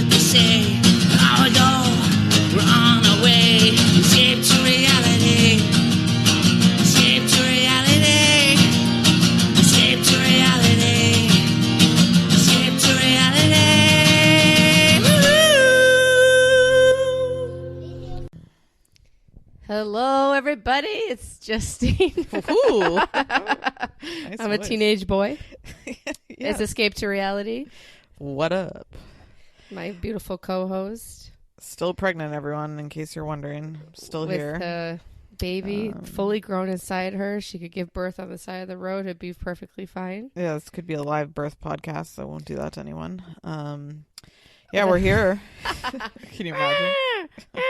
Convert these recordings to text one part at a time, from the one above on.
what they say. Hour ago, we're on our way. Escape to reality. Escape to reality. Escape to reality. Escape to reality. Woo-hoo! Hello, everybody. It's Justine. Ooh. Nice I'm a voice. teenage boy. Yes. It's Escape to Reality. What up? My beautiful co-host. Still pregnant, everyone, in case you're wondering. Still with here. a baby fully grown inside her. She could give birth on the side of the road. It'd be perfectly fine. Yeah, this could be a live birth podcast, so I won't do that to anyone. Yeah, we're here. Can you imagine? Oh,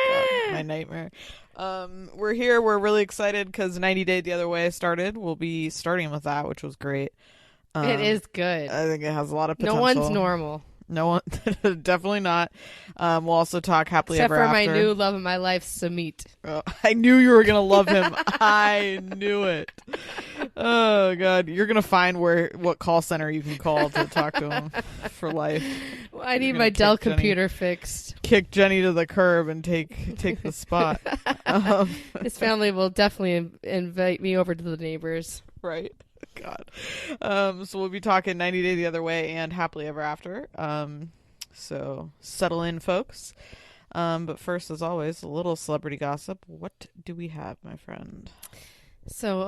God, my nightmare. We're here. We're really excited because 90 Day the Other Way started. We'll be starting with that, which was great. It is good. I think it has a lot of potential. No one's normal. No one, definitely not. We'll also talk happily Except ever for after. my new love of my life, Samit. Oh, I knew you were gonna love him. I knew it. Oh God, you're gonna find what call center you can call to talk to him for life. Well, I need my Dell computer fixed. Kick Jenny to the curb and take the spot. His family will definitely invite me over to the neighbors. Right. God. So we'll be talking 90 Day the Other Way and Happily Ever After. So settle in, folks. But first, as always, a little celebrity gossip. What do we have, my friend? So,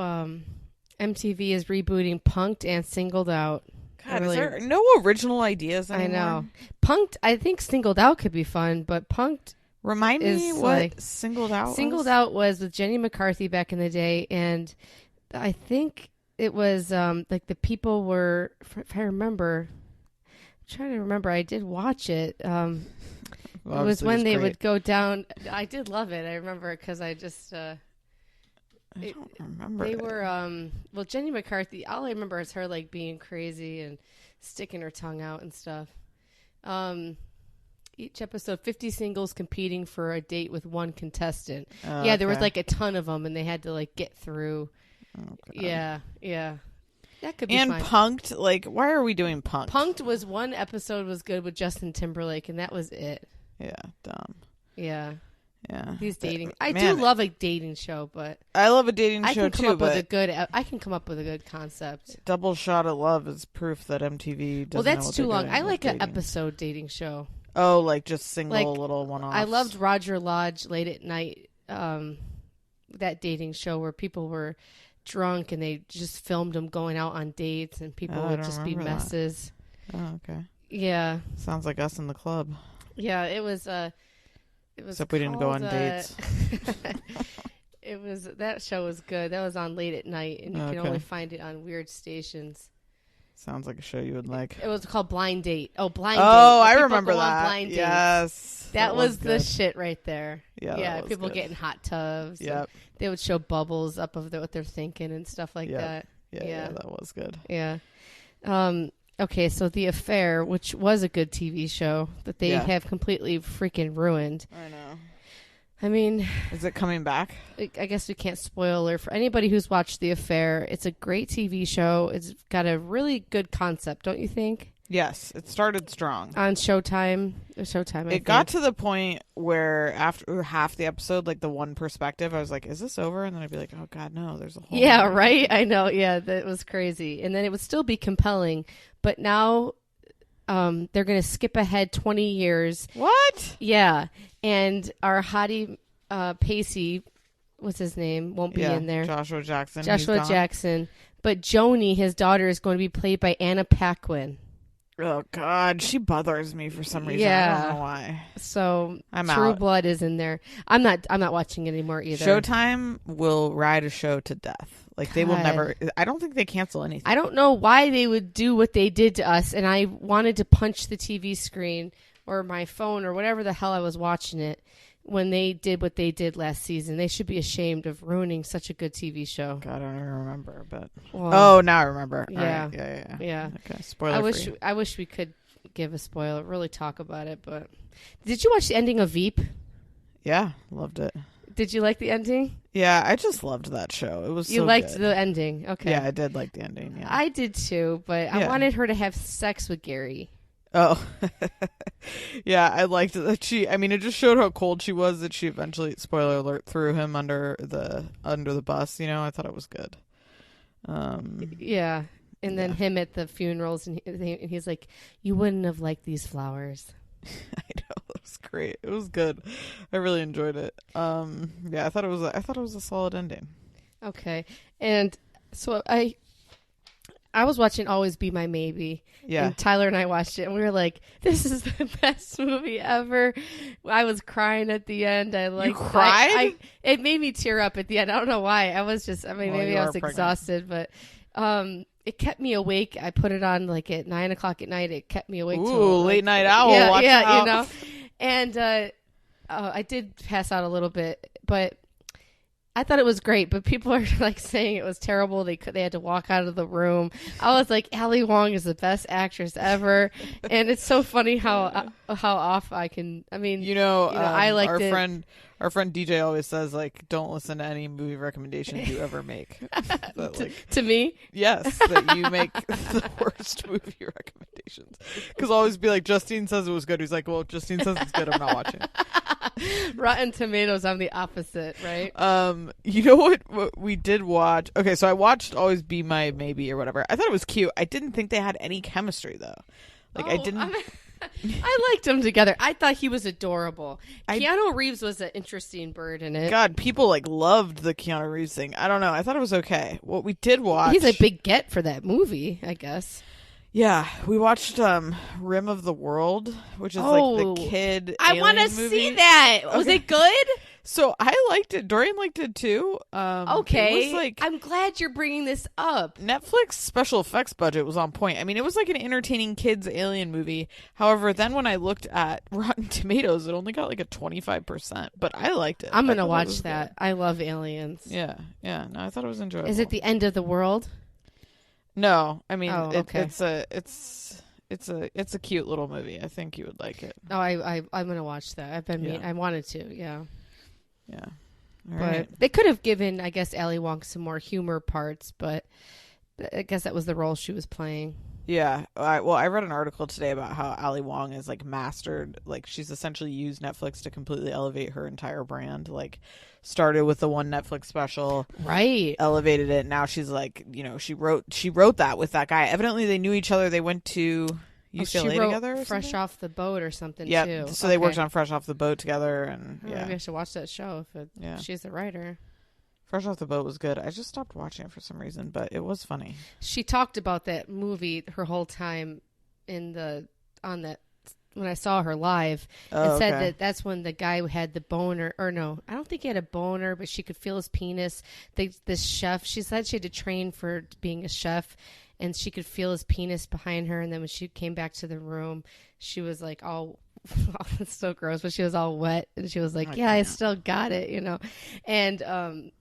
MTV is rebooting Punk'd and Singled Out. God, is there no original ideas anymore? I know. Punk'd, I think Singled Out could be fun, but Punk'd Remind me what like, Singled Out was? Singled Out was with Jenny McCarthy back in the day, and I think it was like the people were, if I remember, I'm trying to remember, I did watch it. It was when they would go down. I did love it. I remember it because I just... I don't remember. They were well, Jenny McCarthy. All I remember is her like being crazy and sticking her tongue out and stuff. Each episode, 50 singles competing for a date with one contestant. Yeah, there was like a ton of them, and they had to like get through. Yeah. That could be fun. And Punk'd, like, why are we doing Punk'd? Punk'd was one episode was good with Justin Timberlake, and that was it. Yeah, dumb. Yeah. Yeah, he's dating. I do love a dating show, but I love a dating show too. But I can come up with a good concept. Double Shot of Love is proof that MTV doesn't. Well, that's know what too long. doing I like dating. an episode dating show. Oh, like just single like, little one-offs. I loved Roger Lodge Late at Night. That dating show where people were drunk and they just filmed them going out on dates, and people would just be messes. That. Oh, okay. Yeah. Sounds like us in the club. Yeah, it was. It was. Except we didn't go on dates. It was that show was good. That was on Late at Night, and you can only find it on weird stations. Sounds like a show you would like. It was called Blind Date. Oh, Blind Date. Oh, I remember that. Blind yes, that was the shit right there. Yeah, people good. getting hot tubs. Yep. They would show bubbles up of what they're thinking and stuff like that. Yeah, that was good. Yeah. Okay, so The Affair, which was a good TV show that they have completely freaking ruined. I know. I mean... Is it coming back? I guess we can't spoil it for anybody who's watched The Affair. It's a great TV show. It's got a really good concept, don't you think? Yes, it started strong. On Showtime. It got to the point where after half the episode, like the one perspective, I was like, is this over? And then I'd be like, oh God, no, there's a whole... Yeah, right? I know. Yeah, that was crazy. And then it would still be compelling. But now they're going to skip ahead 20 years. What? Yeah. And our hottie Pacey, what's his name, won't be in there. Joshua Jackson. But Joni, his daughter, is going to be played by Anna Paquin. Oh God, she bothers me for some reason. Yeah. I don't know why. So I'm True out. Blood is in there. I'm not watching it anymore either. Showtime will ride a show to death. Like they will never. I don't think they cancel anything. I don't know why they would do what they did to us, and I wanted to punch the TV screen or my phone or whatever the hell I was watching it when they did what they did last season. They should be ashamed of ruining such a good TV show. God, I don't even remember, but now I remember. Yeah. All right. Yeah. Okay, spoiler free. I wish we could give a spoiler, really talk about it, but did you watch the ending of Veep? Yeah, loved it. Did you like the ending? Yeah, I just loved that show. It was you so liked good. the ending. Okay. Yeah, I did like the ending. Yeah. I did too, but I wanted her to have sex with Gary. Oh, yeah, I liked that it just showed how cold she was that she eventually, spoiler alert, threw him under the bus, I thought it was good. Yeah. And then him at the funerals, and he's like, "You wouldn't have liked these flowers." I know, it was great. It was good. I really enjoyed it. I thought it was a solid ending. Okay. And so I was watching Always Be My Maybe. Yeah. And Tyler and I watched it, and we were like, this is the best movie ever. I was crying at the end. You cried? It made me tear up at the end. I don't know why. I was just, maybe I was exhausted, but it kept me awake. I put it on like at 9 o'clock at night. It kept me awake. Ooh, late night owl. Yeah, Watch out. you know. And I did pass out a little bit, but I thought it was great, but people are like saying it was terrible. They had to walk out of the room. I was like, Ali Wong is the best actress ever, and it's so funny how off I can. I mean, I liked it. Our friend DJ always says, like, don't listen to any movie recommendations you ever make. But, like, to me? Yes, that you make the worst movie recommendations. Because I'll always be like, Justine says it was good. He's like, well, Justine says it's good. I'm not watching. Rotten Tomatoes, I'm the opposite, right? You know what we did watch? Okay, so I watched Always Be My Maybe or whatever. I thought it was cute. I didn't think they had any chemistry, though. Like, I didn't... I liked them together. I thought he was adorable. Keanu Reeves was an interesting bird in it. God, people like loved the Keanu Reeves thing. I don't know. I thought it was okay. What we did watch... He's a big get for that movie, I guess. Yeah, we watched Rim of the World, which is like the kid I want to see that. Okay. Was it good? So I liked it. Dorian liked it too. Okay. It was like, I'm glad you're bringing this up. Netflix special effects budget was on point. I mean, it was like an entertaining kids alien movie. However, then when I looked at Rotten Tomatoes, it only got like a 25%. But I liked it. I'm going to watch that. Good. I love aliens. Yeah. No, I thought it was enjoyable. Is it the end of the world? No. I mean, okay. It's a cute little movie. I think you would like it. Oh, I'm going to watch that. I wanted to, yeah. Yeah. But right. They could have given, I guess, Ali Wong some more humor parts, but I guess that was the role she was playing. Yeah. I read an article today about how Ali Wong is like mastered, like she's essentially used Netflix to completely elevate her entire brand. Like started with the one Netflix special, right? Elevated it. Now she's like, she wrote that with that guy. Evidently they knew each other. They went to UCLA together or Fresh something? Off the Boat or something, yeah, too. So they worked on Fresh Off the Boat together, and maybe I should watch that show if she's the writer. Fresh Off the Boat was good. I just stopped watching it for some reason, but it was funny. She talked about that movie her whole time when I saw her live, and said that's when the guy had the boner, or no, I don't think he had a boner, but she could feel his penis. This chef, she said she had to train for being a chef, and she could feel his penis behind her. And then when she came back to the room, she was like all, it's so gross, but she was all wet. And she was like, I still got it, And,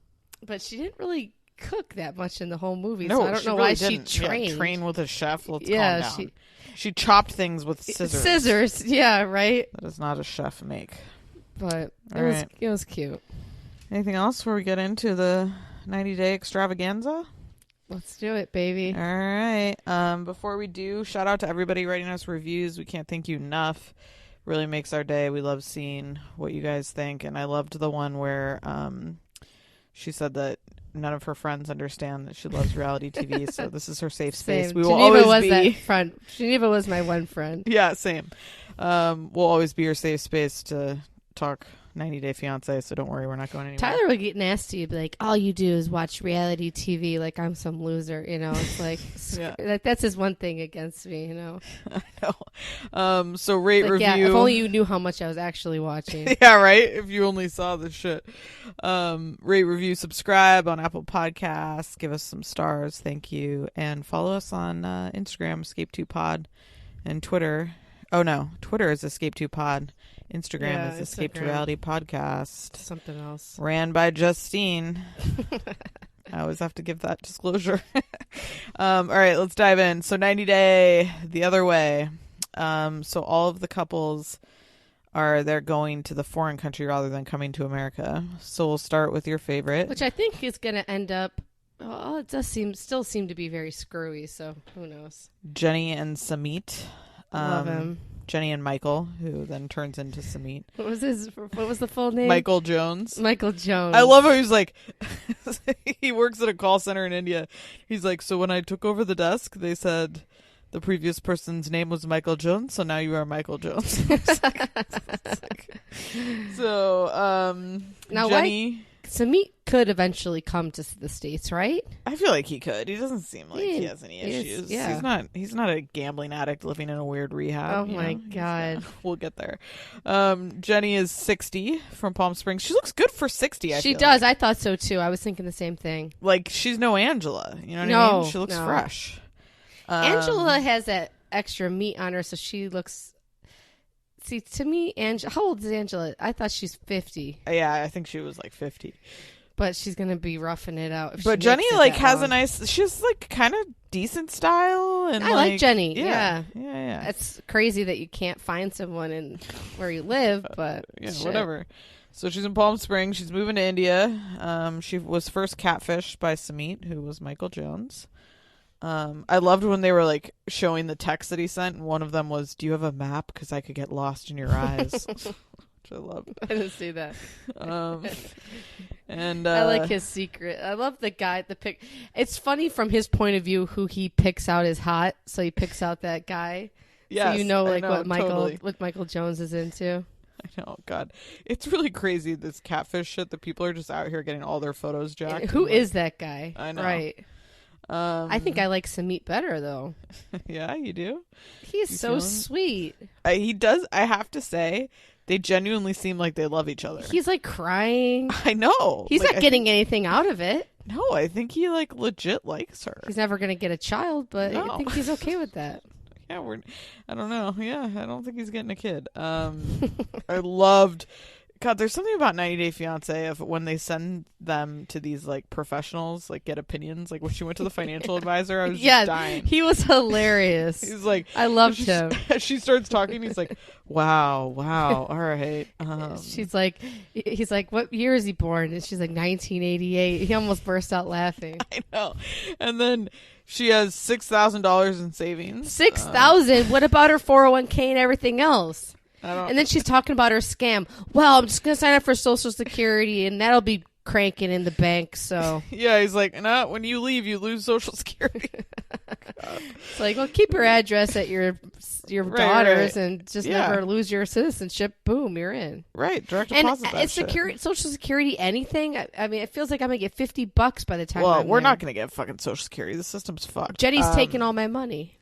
but she didn't really cook that much in the whole movie. No, so I don't know really why didn't. she trained. Yeah, train with a chef. Let's calm down. She chopped things with scissors. Scissors, yeah, right? That is not a chef make. But it was cute. Anything else before we get into the 90-day extravaganza? Let's do it, baby. All right. Before we do, shout out to everybody writing us reviews. We can't thank you enough. Really makes our day. We love seeing what you guys think. And I loved the one where she said that none of her friends understand that she loves reality TV. So this is her safe space. Same. We will always be. That friend. Geneva was my one friend. Yeah, same. We'll always be your safe space to talk 90 Day Fiance, so don't worry, we're not going anywhere. Tyler would get nasty, be like, all you do is watch reality TV like I'm some loser, It's like, that's his one thing against me, I know. So rate, review. Yeah, if only you knew how much I was actually watching. Yeah, right? If you only saw the shit. Rate, review, subscribe on Apple Podcasts. Give us some stars. Thank you. And follow us on Instagram, Escape2Pod, and Twitter. Oh, no. Twitter is Escape2Pod. Instagram is Escape to Reality Podcast. Something else. Ran by Justine. I always have to give that disclosure. All right, let's dive in. So 90 Day, the other way. So all of the couples they're going to the foreign country rather than coming to America. So we'll start with your favorite. Which I think is going to end up, it does still seem to be very screwy, so who knows. Jenny and Samit. Love him. Jenny and Michael, who then turns into Samit. What was the full name? Michael Jones. Michael Jones. I love how he's like, he works at a call center in India. He's like, so when I took over the desk, they said the previous person's name was Michael Jones, so now you are Michael Jones. So, now Jenny. Samit could eventually come to the States, right? I feel like he could. He doesn't seem like he has any issues. Yeah. He's not a gambling addict living in a weird rehab. Oh my God. We'll get there. Jenny is 60 from Palm Springs. She looks good for 60. She does. I thought so too. I was thinking the same thing. Like she's no Angela. You know what I mean? She looks fresh. Angela has that extra meat on her, so she looks. See, to me, how old is Angela? I thought she's 50. Yeah, I think she was like 50. But she's gonna be roughing it out. But Jenny like has a nice. She's like kind of decent style, and I like Jenny. Yeah. It's crazy that you can't find someone in where you live, but whatever. So she's in Palm Springs. She's moving to India. She was first catfished by Samit, who was Michael Jones. I loved when they were like showing the text that he sent, and one of them was, "Do you have a map? Because I could get lost in your eyes." Which I love. I didn't see that. And I like his secret. I love the guy. It's funny from his point of view who he picks out is hot, so he picks out that guy. Yes, so you know, like totally. what Michael Jones is into. I know, God, it's really crazy this catfish shit that people are just out here getting all their photos jacked. Who is that guy? I know, right? I think I like Samit better though. Yeah, you do. He's so sweet. He does. I have to say, they genuinely seem like they love each other. He's like crying. I know. He's not getting anything out of it. No, I think he like legit likes her. He's never gonna get a child, but I think he's okay with that. Yeah, I don't know. Yeah, I don't think he's getting a kid. I loved. God, there's something about 90 Day Fiancé of when they send them to these like professionals, like get opinions. Like when she went to the financial advisor, I was just dying. He was hilarious. He's like, I loved him. She starts talking. He's like, wow, all right. He's like, what year is he born? And she's like, 1988. He almost burst out laughing. I know. And then she has $6,000 in savings. 6,000. What about her 401k and everything else? And then she's talking about her scam. Well, I'm just going to sign up for Social Security, and that'll be cranking in the bank. So yeah, he's like, no, when you leave, you lose Social Security. It's like, well, keep your address at your daughter's and just never lose your citizenship. Boom, you're in. Right, direct deposit. And it's Social Security, anything. I mean, it feels like I'm gonna get $50 by the time. Well, we're not gonna get fucking Social Security. The system's fucked. Jenny's taking all my money.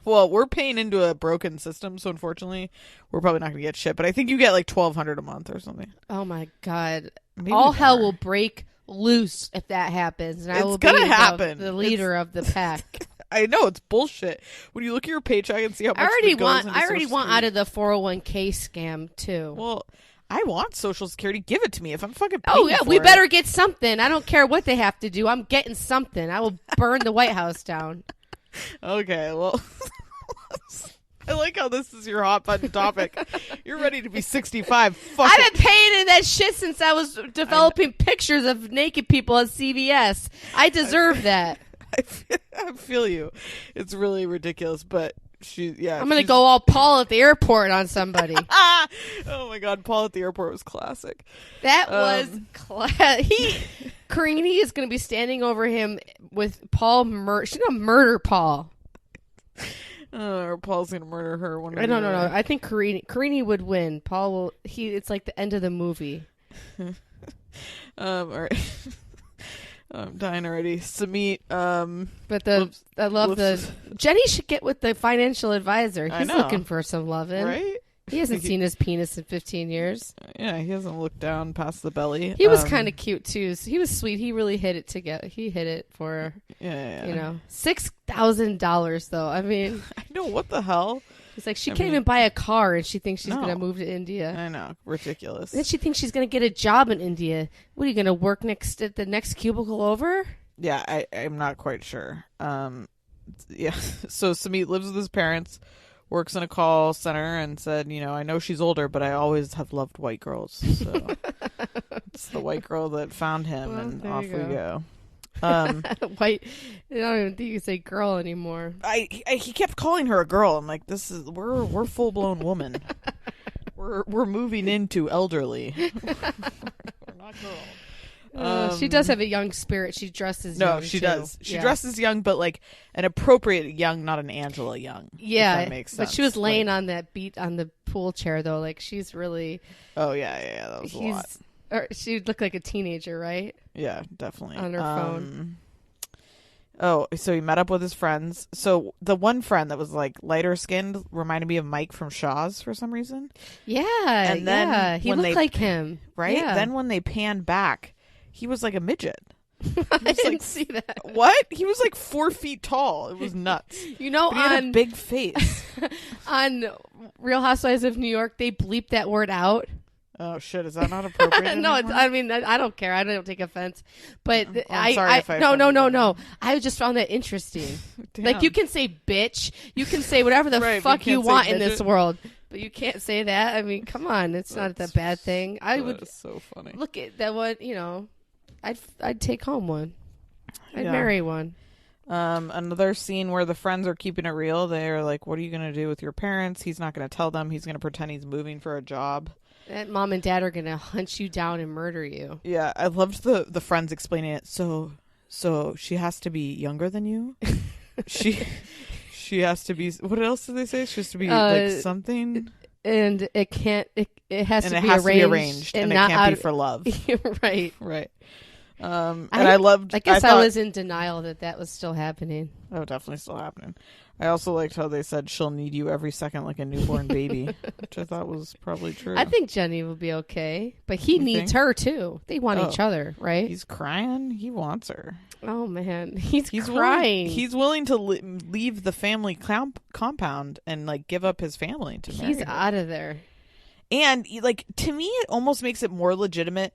Well, we're paying into a broken system, so unfortunately, we're probably not going to get shit. But I think you get like $1,200 a month or something. Oh my God! Maybe all more. hell will break loose if that happens, and I will be the leader of the pack. I know it's bullshit. When you look at your paycheck and see how much I already want out of the 401k scam too. Well, I want Social Security. Give it to me if I'm fucking paying Oh yeah, we better get something. I don't care what they have to do. I'm getting something. I will burn the White House down. Okay, well, I like how this is your hot button topic. You're ready to be 65. I've been paying in that shit since I was developing pictures of naked people at CVS. I deserve that. I feel you. It's really ridiculous, but I'm going to go all Paul at the airport on somebody. Oh my God, Paul at the airport was classic. That was Carini is going to be standing over him with Paul. She's going to murder Paul. Or Paul's going to murder her. No. I think Carini would win. Paul will. It's like the end of the movie. All right. I'm dying already. Samit. Jenny should get with the financial advisor. He's looking for some loving. Right? He hasn't seen his penis in 15 years. Yeah, he hasn't looked down past the belly. He was kind of cute too. He was sweet. He really hit it together. He hit it for her. Yeah. $6,000 though. I mean, I know, what the hell. It's like she can't even buy a car, and she thinks she's going to move to India. I know, ridiculous. Then she thinks she's going to get a job in India. What are you going to work at the next cubicle over? Yeah, I'm not quite sure. Yeah. So Samit lives with his parents, works in a call center, and said, I know she's older, but I always have loved white girls. So it's the white girl that found him, and off we go. White. I don't even think you say girl anymore. He kept calling her a girl. I'm like, we're full blown woman. We're moving into elderly. We're not girl. She does have a young spirit. She dresses young. No, she too. does. She dresses young, but like an appropriate young, not an Angela Young. Yeah, if that makes sense. But she was laying on that beat on the pool chair though. Like she's really. Oh yeah. That was a lot. Or she looked like a teenager, right? Yeah, definitely. On her phone. Oh, so he met up with his friends. So the one friend that was like lighter skinned reminded me of Mike from Shaw's for some reason. Yeah, and then he looked like him, right? Yeah. Then when they panned back, he was like a midget. I didn't see that. What? He was like 4 feet tall. It was nuts. You know, but he had a big face. On Real Housewives of New York, they bleeped that word out. Oh shit! Is that not appropriate? No, I mean I don't care. I don't take offense, but I'm sorry if I no. I just found that interesting. Like you can say bitch, you can say whatever the fuck you want in this world, but you can't say that. I mean, come on, it's not a bad thing. I would. That's so funny. Look at that one. You know, I'd take home one. I'd marry one. Another scene where the friends are keeping it real. They're like, "What are you gonna do with your parents?" He's not gonna tell them. He's gonna pretend he's moving for a job. That mom and dad are gonna hunt you down and murder you. Yeah, I loved the friends explaining it. So she has to be younger than you. she has to be. What else did they say? She has to be like something. And it can't. It has and to it be has arranged, to be arranged, and it not can't be for love. Right. Right. And I loved. I guess I was in denial that was still happening. Oh, definitely still happening. I also liked how they said she'll need you every second like a newborn baby, which I thought was probably true. I think Jenny will be okay, but he needs her too. They want each other, right? He's crying. He wants her. Oh man, he's crying. He's willing to leave the family compound and like give up his family to marry He's her. out of there. And like to me, it almost makes it more legitimate.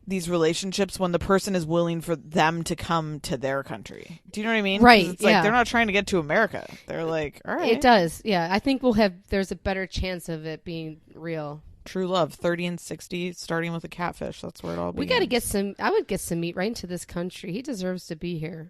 These relationships when the person is willing for them to come to their country. Do you know what I mean? Right. It's like they're not trying to get to America. They're like, all right. It does. Yeah. I think there's a better chance of it being real. True love, 30 and 60, starting with a catfish. That's where it all begins. We got to get some, I would get some meat right into this country. He deserves to be here.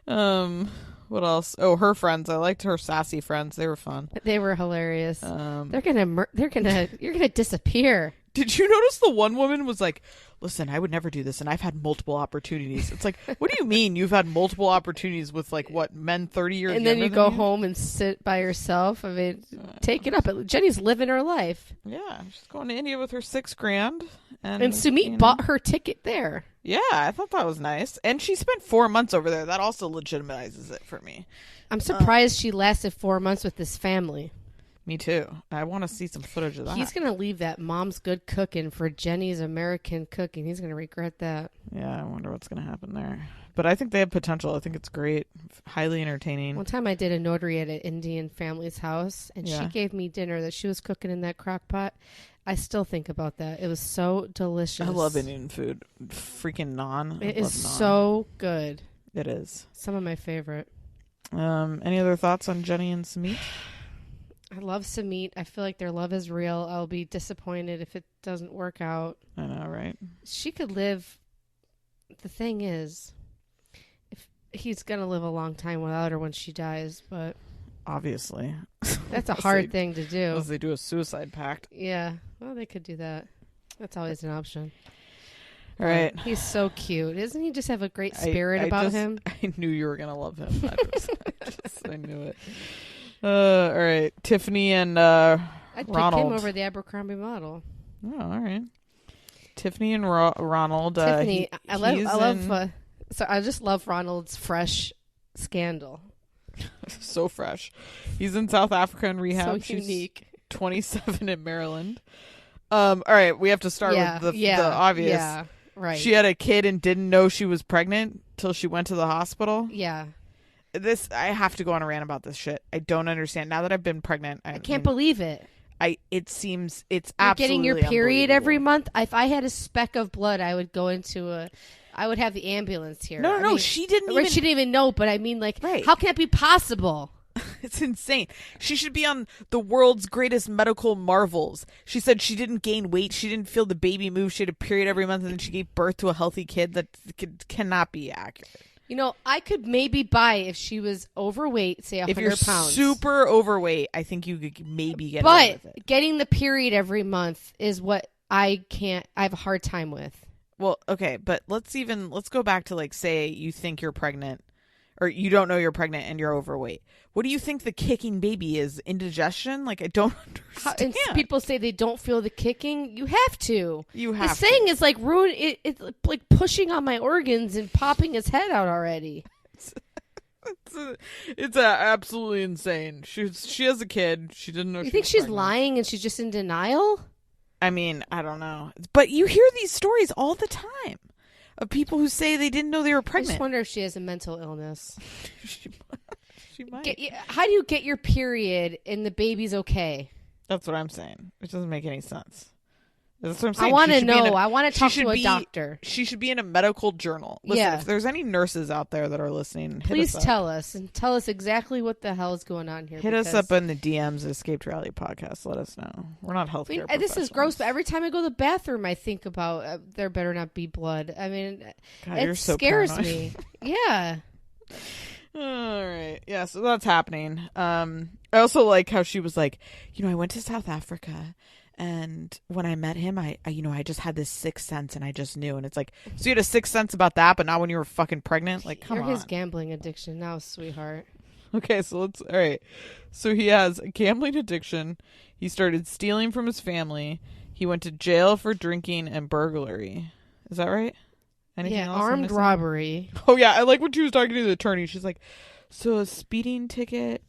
What else? Oh, her friends. I liked her sassy friends. They were fun. They were hilarious. You're gonna disappear. Did you notice the one woman was like, listen, I would never do this, and I've had multiple opportunities. It's like, what do you mean you've had multiple opportunities with, like, what, men 30 years and then younger you than go you? home and sit by yourself? I mean, take it up. Jenny's living her life. Yeah, she's going to India with her $6,000. And Sumit bought her ticket there. Yeah, I thought that was nice. And she spent 4 months over there. That also legitimizes it for me. I'm surprised she lasted 4 months with this family. Me too. I want to see some footage of that. He's going to leave that mom's good cooking for Jenny's American cooking. He's going to regret that. Yeah, I wonder what's going to happen there. But I think they have potential. I think it's great. Highly entertaining. One time I did a notary at an Indian family's house, and she gave me dinner that she was cooking in that crock pot. I still think about that. It was so delicious. I love Indian food. Freaking naan. It is so good. It is. Some of my favorite. Any other thoughts on Jenny and Sumit? I love Sumit. I feel like their love is real. I'll be disappointed if it doesn't work out. I know, right? She could live. The thing is, if he's going to live a long time without her when she dies, but obviously. That's a hard thing to do. Unless they do a suicide pact. Yeah. Well, they could do that. That's always an option. All right. He's so cute. Doesn't he just have a great spirit about him? I knew you were going to love him. I knew it. All right. Tiffany and I'd Ronald. pick him over the Abercrombie model. Oh, all right. Tiffany and Ronald. Tiffany, I just love Ronald's fresh scandal. So fresh. He's in South Africa in rehab. So unique. She's 27 in Maryland. All right, we have to start with the obvious. Yeah, right. She had a kid and didn't know she was pregnant till she went to the hospital. Yeah. I have to go on a rant about this shit. I don't understand. Now that I've been pregnant, I can't believe it. It seems it's You're absolutely getting your period every month. If I had a speck of blood, I would go into I would have the ambulance here. No, she didn't even. She didn't even know, but I mean, like, right. How can that be possible? It's insane. She should be on the world's greatest medical marvels. She said she didn't gain weight. She didn't feel the baby move. She had a period every month, and then she gave birth to a healthy kid. That cannot be accurate. You know, I could maybe buy if she was overweight, say 100 If you're pounds. super overweight, I think you could maybe get away with it. But getting the period every month is what I have a hard time with. Well, okay, but let's go back to, like, say you think you're pregnant, or you don't know you're pregnant and you're overweight. What do you think the kicking baby is? Indigestion? Like, I don't understand. And people say they don't feel the kicking. You have to. You have to. The thing is like it's like pushing on my organs and popping his head out already. It's absolutely insane. She has a kid. She didn't know. You think she's lying and she's just in denial? I mean, I don't know. But you hear these stories all the time of people who say they didn't know they were pregnant. I just wonder if she has a mental illness. She might. How do you get your period and the baby's okay? That's what I'm saying. It doesn't make any sense. That's what I'm saying. I want to know. I want to talk to a doctor. She should be in a medical journal. Listen, if there's any nurses out there that are listening, please tell us and tell us exactly what the hell is going on here. Hit us up in the DMs at Escaped Reality Podcast. Let us know. We're not healthcare professionals. This is gross, but every time I go to the bathroom, I think about there better not be blood. I mean, God, it you're so scares paranoid. me. Yeah. All right. Yeah, so that's happening. I also like how she was like, I went to South Africa, and when I met him, I just had this sixth sense, and I just knew. And it's like, so you had a sixth sense about that, but not when you were fucking pregnant? Like, come on. You're his gambling addiction now, sweetheart. Okay, so all right. So he has a gambling addiction. He started stealing from his family. He went to jail for drinking and burglary. Is that right? Anything else armed robbery. Oh, yeah. I like when she was talking to the attorney. She's like, so a speeding ticket,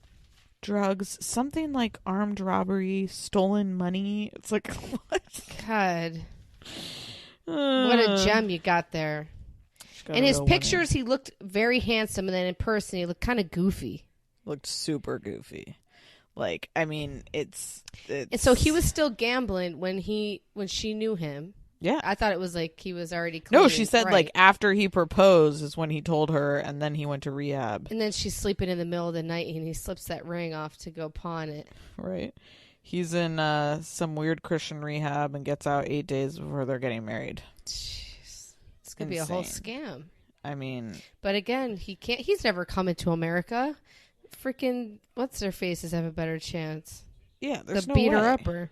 drugs, something like armed robbery, stolen money. It's like, what? God. What a gem you got there. In his pictures, he looked very handsome, and then in person, he looked kind of goofy. Looked super goofy. Like, I mean, it's... And so he was still gambling when she knew him. Yeah. I thought it was like he was already clean. No, she said like after he proposed is when he told her, and then he went to rehab. And then she's sleeping in the middle of the night, and he slips that ring off to go pawn it. Right. He's in some weird Christian rehab and gets out 8 days before they're getting married. Jeez. It's going to be a whole scam. I mean... But again, he's never coming to America. Freaking, what's their faces have a better chance? Yeah, there's no beat way. her upper.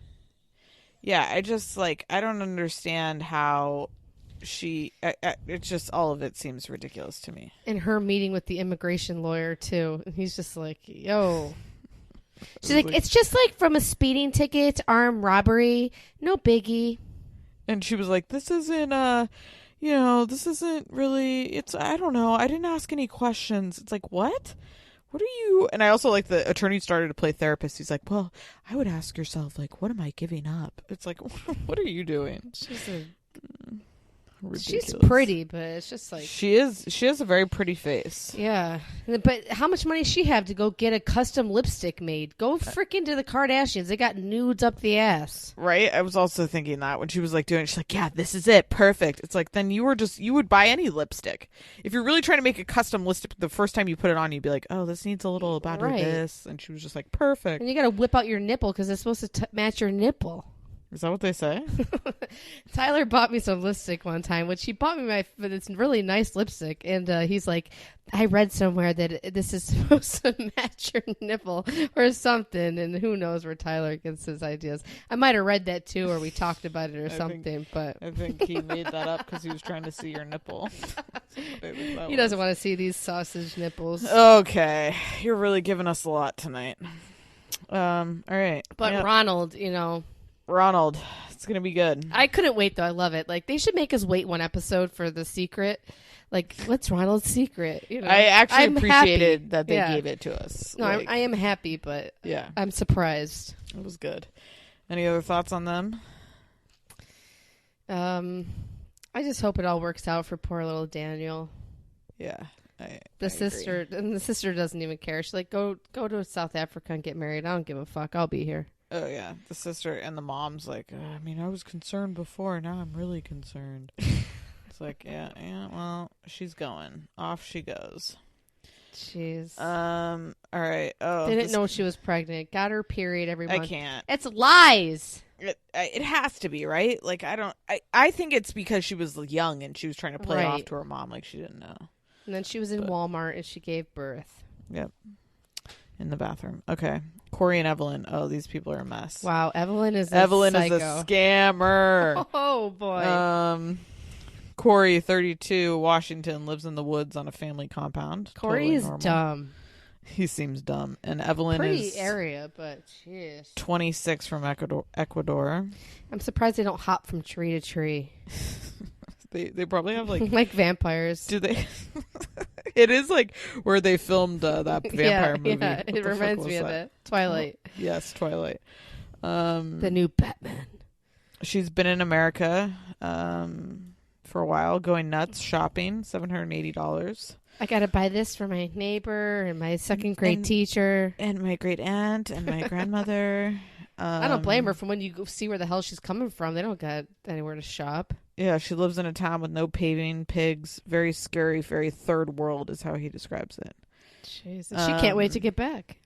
Yeah, I just, like, I don't understand how it's just, all of it seems ridiculous to me. And her meeting with the immigration lawyer, too. And he's just like, yo. She's like, it's just like from a speeding ticket to armed robbery. No biggie. And she was like, this isn't, this isn't really, I don't know. I didn't ask any questions. It's like, what? What are you? And I also like the attorney started to play therapist. He's like, well, I would ask yourself, like, what am I giving up? It's like, what are you doing? She's pretty, but it's just like she has a very pretty face. Yeah, but how much money does she have to go get a custom lipstick made? Go freaking to the Kardashians. They got nudes up the ass. Right. I was also thinking that when she was like doing it, she's like, yeah, this is it. Perfect. It's like, then you would buy any lipstick. If you're really trying to make a custom lipstick, the first time you put it on, you'd be like, oh, this needs a little about this. And she was just like, perfect. And you got to whip out your nipple because it's supposed to match your nipple. Is that what they say? Tyler bought me some lipstick one time, which he bought me this really nice lipstick. And he's like, I read somewhere that this is supposed to match your nipple or something. And who knows where Tyler gets his ideas. I might have read that too, or we talked about it or something. But I think he made that up because he was trying to see your nipple. He doesn't want to see these sausage nipples. Okay. You're really giving us a lot tonight. All right. But yeah. Ronald, it's gonna be good. I couldn't wait though. I love it. Like they should make us wait one episode for the secret. Like, what's Ronald's secret? I actually appreciated that they gave it to us. No, I am happy, but yeah, I'm surprised. It was good. Any other thoughts on them? I just hope it all works out for poor little Daniel. Yeah. The sister doesn't even care. She's like, go to South Africa and get married. I don't give a fuck. I'll be here. Oh, yeah. The sister and the mom's like, I was concerned before. Now I'm really concerned. It's like, yeah, well, she's going. Off she goes. Jeez. All right. Oh, Didn't know she was pregnant. Got her period every month. I can't. It's lies. It has to be, right? Like, I think it's because she was young and she was trying to play it off Right. to her mom like she didn't know. And then she was in Walmart and she gave birth. Yep. In the bathroom. Okay. Corey and Evelyn. Oh, these people are a mess. Wow, Evelyn is a scammer. Oh, boy. Corey, 32, Washington, lives in the woods on a family compound. Corey Totally is normal. dumb. He seems dumb. And Evelyn Pretty is area, but jeez. 26 from Ecuador. I'm surprised they don't hop from tree to tree. They probably have like like vampires. do they? It is like where they filmed that vampire movie. Yeah, What it the fuck reminds was me of that? it. Twilight. Yes, Twilight. The new Batman. She's been in America for a while, going nuts, shopping, $780. I gotta buy this for my neighbor and my second grade teacher. And my great aunt and my grandmother. I don't blame her. From when you go see where the hell she's coming from, they don't got anywhere to shop. Yeah, she lives in a town with no paving, pigs, very scary, very third world is how he describes it. Jeez, she can't wait to get back.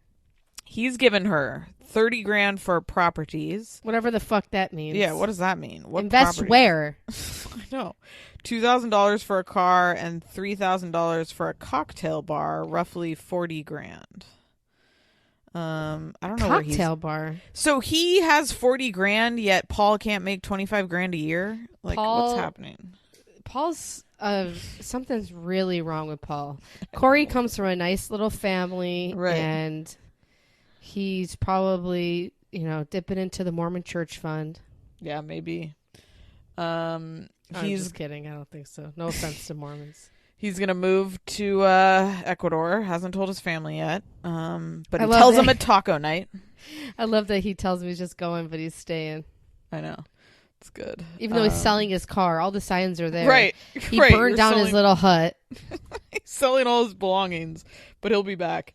He's given her $30,000 for properties. Whatever the fuck that means. Yeah, what does that mean? What invest properties? where? I know. $2,000 for a car and $3,000 for a cocktail bar, roughly $40,000. I don't know where he's. Cocktail bar. So he has $40,000, yet Paul can't make $25,000 a year. Like, what's happening? Paul's something's really wrong with Paul. Corey comes from a nice little family, Right. and he's probably dipping into the Mormon Church fund. Yeah, maybe. I'm just kidding. I don't think so. No offense to Mormons. He's gonna move to Ecuador. Hasn't told his family yet. But he love tells that. them at taco night. I love that he tells me he's just going, but he's staying. I know. It's good. Even though he's selling his car, all the signs are there. Right. He right. burned down his little hut. He's selling all his belongings, but he'll be back.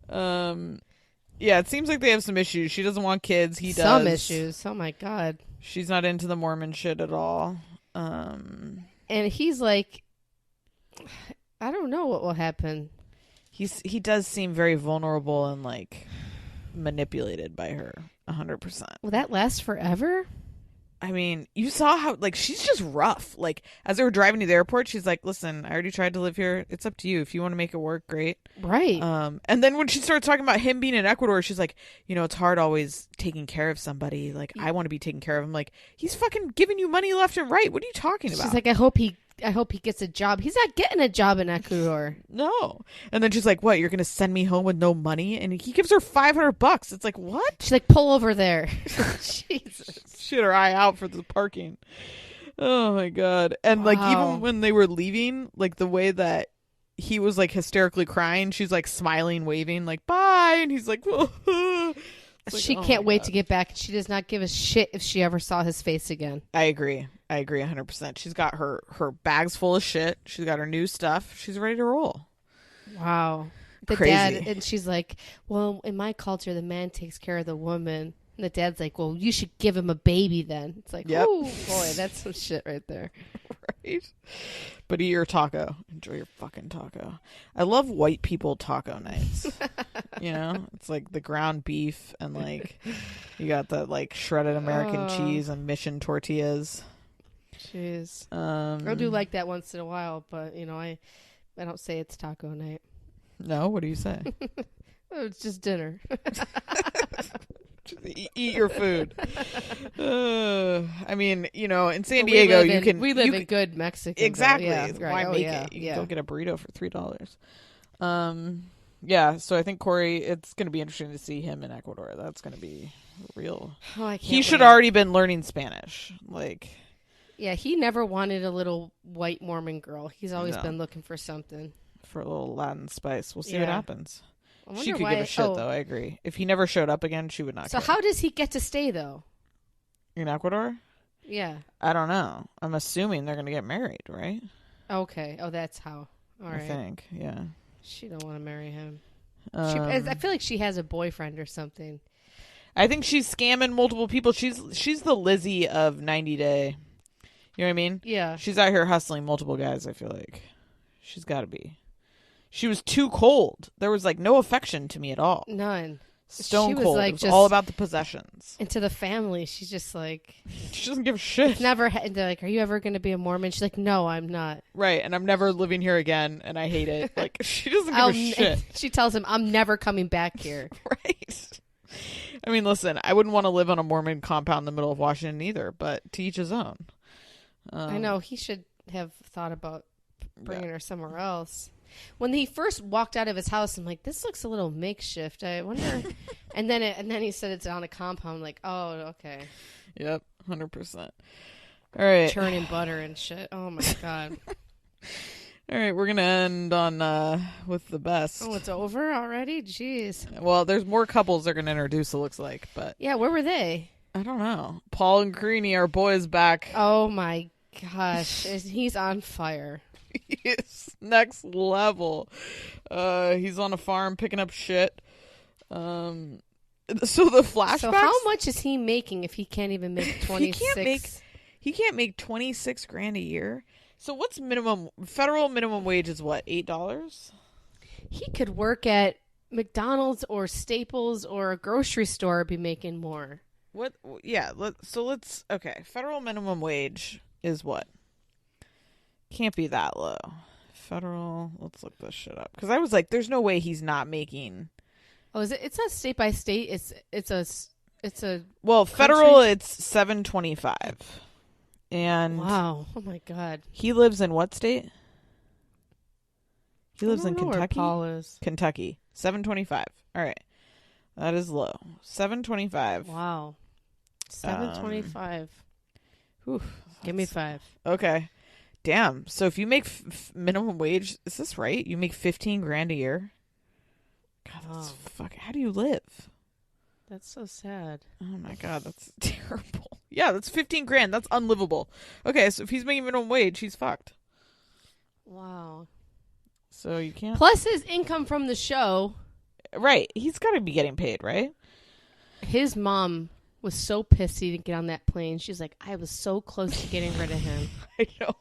Yeah, it seems like they have some issues. She doesn't want kids. He does. Some issues. Oh my God. She's not into the Mormon shit at all. And he's like, I don't know what will happen. He does seem very vulnerable and like manipulated by her 100%. Will that last forever? I mean, you saw how like she's just rough. Like as they were driving to the airport, she's like, "Listen, I already tried to live here. It's up to you. If you want to make it work, great." Right. And then when she started talking about him being in Ecuador, she's like, "It's hard always taking care of somebody. Like I want to be taken care of." I'm like, "He's fucking giving you money left and right. What are you talking about?" She's like, I hope he gets a job. He's not getting a job in Ecuador. No. And then she's like, "What? You're gonna send me home with no money?" And he gives her $500. It's like, what? She's like, pull over there. Jesus. Shit her eye out for the parking. Oh my God. And like even when they were leaving, like the way that he was like hysterically crying, she's like smiling, waving, like bye, and he's like, like, she can't wait to get back. She does not give a shit if she ever saw his face again. I agree 100%. She's got her bags full of shit. She's got her new stuff. She's ready to roll. Wow. The Crazy. dad, and she's like, well, in my culture the man takes care of the woman. And the dad's like, well, you should give him a baby then. It's like, Yep. oh boy, that's some shit right there. Right? But eat your taco. Enjoy your fucking taco. I love white people taco nights. It's like the ground beef and like you got the like shredded American cheese and mission tortillas. Jeez. I do like that once in a while, but I don't say it's taco night. No, what do you say? Oh, it's just dinner. Eat your food. I mean, in San Diego, we live in good Mexican. Exactly. Yeah, Why right. make it? You can go get a burrito for $3. Yeah. So I think Corey, it's going to be interesting to see him in Ecuador. That's going to be real. Oh, I can't He should wait. already been learning Spanish. Like, yeah, he never wanted a little white Mormon girl. He's always No. been looking for something. for a little Latin spice. We'll see what Yeah. happens. I wonder She could why- give a shit, though. I agree. If he never showed up again, she would not. So care. how does he get to stay though? In Ecuador? Yeah. I don't know. I'm assuming they're going to get married, right? Okay. Oh, that's how. All right. I think. Yeah. She don't want to marry him. Um, I feel like she has a boyfriend or something. I think she's scamming multiple people. She's the Lizzie of 90 Day. You know what I mean? Yeah. She's out here hustling multiple guys, I feel like. She's got to be. She was too cold. There was like no affection to me at all. None. Stone She was, cold. like, It was just- all about the possessions. And to the family, she's just like, She doesn't give a shit. never. They're like, are you ever going to be a Mormon? She's like, no, I'm not. Right, and I'm never living here again, and I hate it. Like, she doesn't give a shit. She tells him, I'm never coming back here. Right. I mean, listen, I wouldn't want to live on a Mormon compound in the middle of Washington either, but to each his own. I know. He should have thought about bringing her somewhere else. When he first walked out of his house, I'm like, this looks a little makeshift. I wonder. and then he said it's on a compound. I'm like, oh, okay. Yep, 100%. All right. Churning butter and shit. Oh my god. All right, we're gonna end on with the best. Oh, it's over already? Jeez. Well, there's more couples they're gonna introduce. It looks like, but Yeah, where were they? I don't know. Paul and Carini, our boys, back. Oh my gosh, he's on fire. He's next level. He's on a farm picking up shit. So the flashbacks. So how much is he making if he can't even make 26? He can't make $26,000 a year. So what's federal minimum wage is what, $8? He could work at McDonald's or Staples or a grocery store and be making more. What? Yeah. Okay. Federal minimum wage is what? Can't be that low. Federal. Let's look this shit up because I was like, there's no way he's not making. Oh, is it? It's not state by state. It's a. Well, federal. It's $7.25, and wow. Oh my god. he lives in what state? He lives in I don't know where Kentucky. Paul is. Kentucky. $7.25. All right, that is low. $7.25. Wow. $7.25. Give me 5. Okay. Damn. So if you make minimum wage, is this right? You make $15,000 a year. God, that's how do you live? That's so sad. Oh my god, that's terrible. Yeah, that's $15,000. That's unlivable. Okay, so if he's making minimum wage, he's fucked. Wow. So you can't. Plus his income from the show. Right, he's got to be getting paid, right? His mom was so pissed he didn't get on that plane. She's like, I was so close to getting rid of him. I know.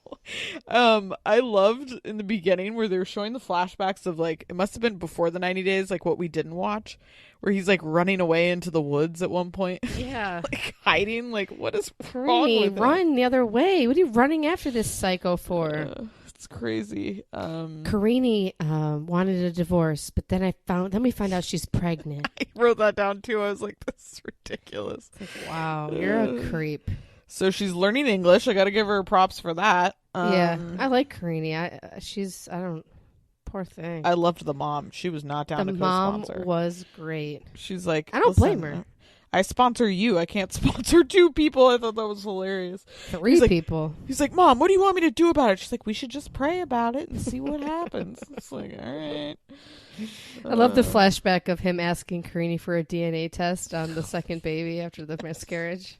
I loved in the beginning where they were showing the flashbacks of like, it must have been before the 90 days, like what we didn't watch, where he's like running away into the woods at one point. Yeah. Like hiding. Like, what is wrong Carini, with run the other way. What are you running after this psycho for? It's crazy. Carini wanted a divorce, but then we found out she's pregnant. I wrote that down too. I was like, this is ridiculous. Wow, you're a creep. So she's learning English. I got to give her props for that. Yeah, I like Carini. Poor thing. I loved the mom. She was not down to co-sponsor. The mom was great. She's like, I don't blame her. I sponsor you. I can't sponsor 2 people. I thought that was hilarious. 3 people. He's like, Mom, what do you want me to do about it? She's like, we should just pray about it and see what happens. It's like, all right. I love the flashback of him asking Carini for a DNA test on the second baby after the miscarriage.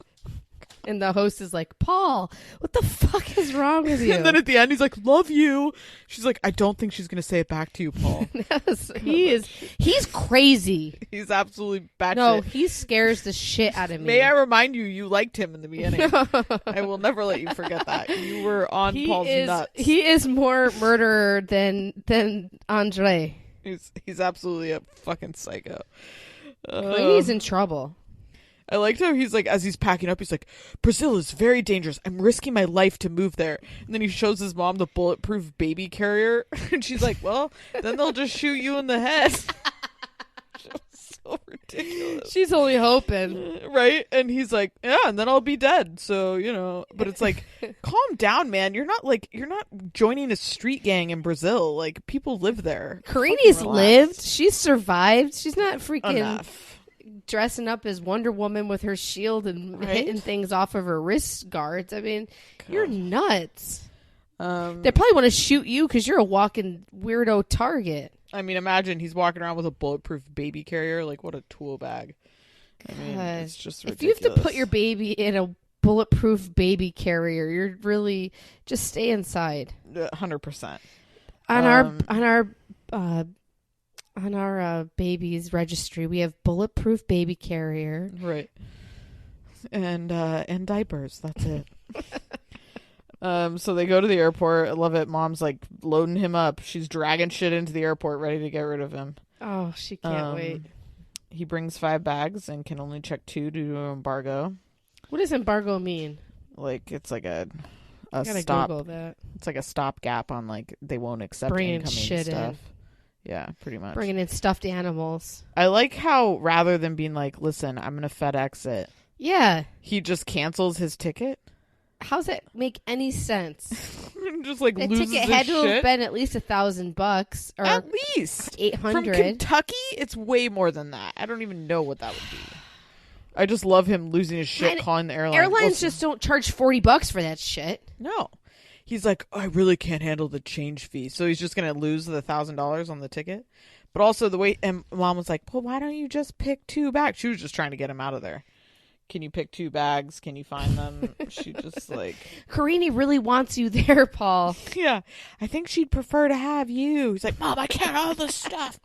And the host is like, Paul, what the fuck is wrong with you? And then at the end, he's like, love you. She's like, I don't think she's going to say it back to you, Paul. Yes, he's crazy. He's absolutely batshit. No, he scares the shit out of me. May I remind you liked him in the beginning. I will never let you forget that. You were on Paul's nuts. He is more murderer than Andre. He's absolutely a fucking psycho. He's in trouble. I liked how he's like, as he's packing up, he's like, Brazil is very dangerous. I'm risking my life to move there. And then he shows his mom the bulletproof baby carrier. And she's like, well, then they'll just shoot you in the head. So ridiculous. She's only hoping. Right? And he's like, yeah, and then I'll be dead. So, but it's like, calm down, man. You're not joining a street gang in Brazil. Like, people live there. Carini's lived. She's survived. She's not freaking enough. Dressing up as Wonder Woman with her shield and hitting things off of her wrist guards. I mean, you're nuts. They probably want to shoot you because you're a walking weirdo target. I mean, imagine he's walking around with a bulletproof baby carrier. Like, what a tool bag. I mean, it's just ridiculous. If you have to put your baby in a bulletproof baby carrier, you're really just stay inside. 100%. On our baby's registry, we have bulletproof baby carrier. Right. And diapers. That's it. So they go to the airport. I love it. Mom's like loading him up. She's dragging shit into the airport, ready to get rid of him. Oh, she can't wait. He brings 5 bags and can only check 2 due to embargo. What does embargo mean? Like it's like a I gotta stop. Google that. It's like a stopgap on like they won't accept Bringing incoming shit stuff. in. Yeah, pretty much. Bringing in stuffed animals. I like how rather than being like, listen, I'm gonna FedEx it. Yeah. He just cancels his ticket. How's that make any sense? Just like The loses ticket his had to shit. have been at least $1,000 or At least $800. From Kentucky, it's way more than that. I don't even know what that would be. I just love him losing his shit, And calling the airline. Airlines Listen, just don't charge $40 for that shit. no. He's like, I really can't handle the change fee, so he's just gonna lose the $1,000 on the ticket. But also the way, and Mom was like, well, why don't you just pick 2 bags? She was just trying to get him out of there. Can you pick 2 bags? Can you find them? She just like, Carini really wants you there, Paul. yeah, I think she'd prefer to have you. He's like, Mom, I can't have this stuff.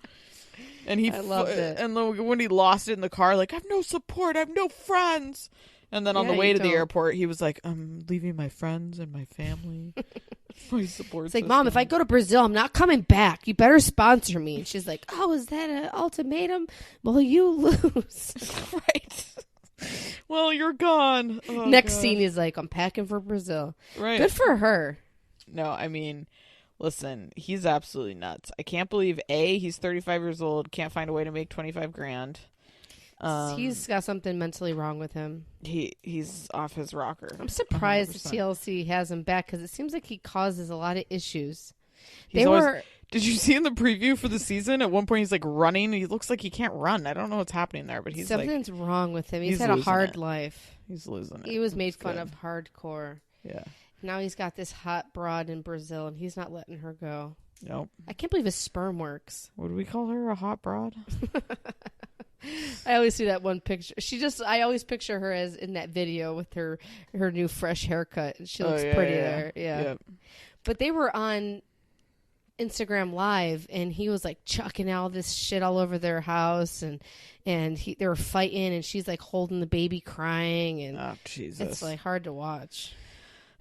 And I loved it. And when he lost it in the car, like, I have no support, I have no friends. And then on Yeah, the way you to the don't. airport, he was like, I'm leaving my friends and my family. My support It's like, system. Mom, if I go to Brazil, I'm not coming back. You better sponsor me. And she's like, oh, is that an ultimatum? Well, you lose. Right. Well, you're gone. Oh, Next God. scene is like, I'm packing for Brazil. Right. Good for her. No, I mean, listen, he's absolutely nuts. I can't believe he's 35 years old, can't find a way to make 25 grand. He's got something mentally wrong with him. He's off his rocker. I'm surprised 100%. TLC has him back because it seems like he causes a lot of issues. He's always- Did you see in the preview for the season? At one point, he's like running. He looks like he can't run. I don't know what's happening there, but he's something's wrong with him. He's he's had a losing hard it. life. he's losing it. He was made It's fun good. of hardcore. Yeah. Now he's got this hot broad in Brazil, and he's not letting her go. Nope. I can't believe his sperm works. What do we call her? A hot broad? I always see that one picture. I always picture her as in that video with her new fresh haircut. She looks pretty there. Yeah. Yep. But they were on Instagram Live, and he was like chucking all this shit all over their house, and they were fighting, and she's like holding the baby crying, and Oh, Jesus. it's like hard to watch.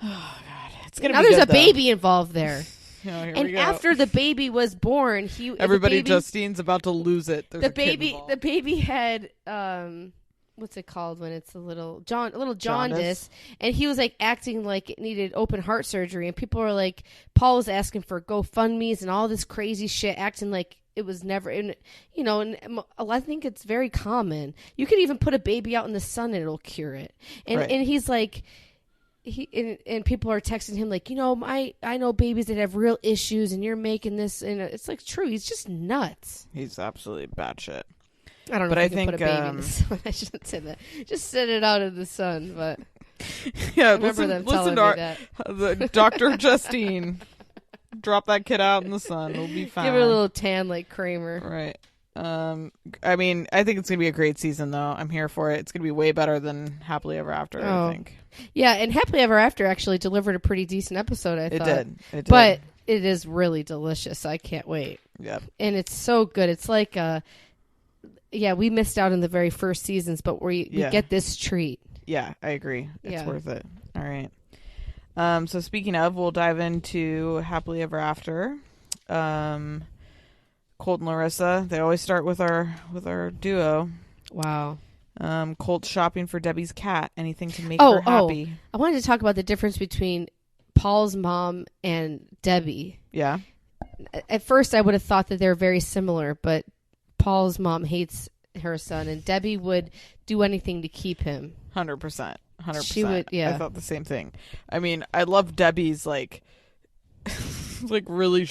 Oh, God. It's going to Now be there's good, a baby involved there. Oh, here we And go. after the baby was born, Everybody, the baby, Justine's about to lose it. There's a kid involved. the baby had what's it called when it's a little jaundice, and he was like acting like it needed open heart surgery, and people were like, Paul was asking for GoFundMe's and all this crazy shit, acting like it was never, and I think it's very common. You could even put a baby out in the sun and it'll cure it, and Right. and he's like. And people are texting him like, I know babies that have real issues, and you're making this, and it's like true. He's just nuts. He's absolutely batshit. I don't know. But if I you can put a think, baby in the sun. I shouldn't say that. Just set it out in the sun. But Yeah, I remember them telling to me that. the Dr. Justine. Drop that kid out in the sun. It'll be fine. Give her a little tan like Kramer. Right. I mean, I think it's gonna be a great season, though. I'm here for it. It's gonna be way better than Happily Ever After. Oh. I think Yeah, and Happily Ever After actually delivered a pretty decent episode. I thought it did. but it is really delicious. I can't wait. Yep. And it's so good. It's like we missed out in the very first seasons, but we get this treat. Yeah, I agree. It's Yeah. worth it. All right. So speaking of, we'll dive into Happily Ever After. Colt and Larissa. They always start with our duo. Wow. Colt's shopping for Debbie's cat. Anything to make her happy. I wanted to talk about the difference between Paul's mom and Debbie. Yeah. At first, I would have thought that they're very similar, but Paul's mom hates her son, and Debbie would do anything to keep him. 100%. 100%. She would, yeah. I thought the same thing. I mean, I love Debbie's like really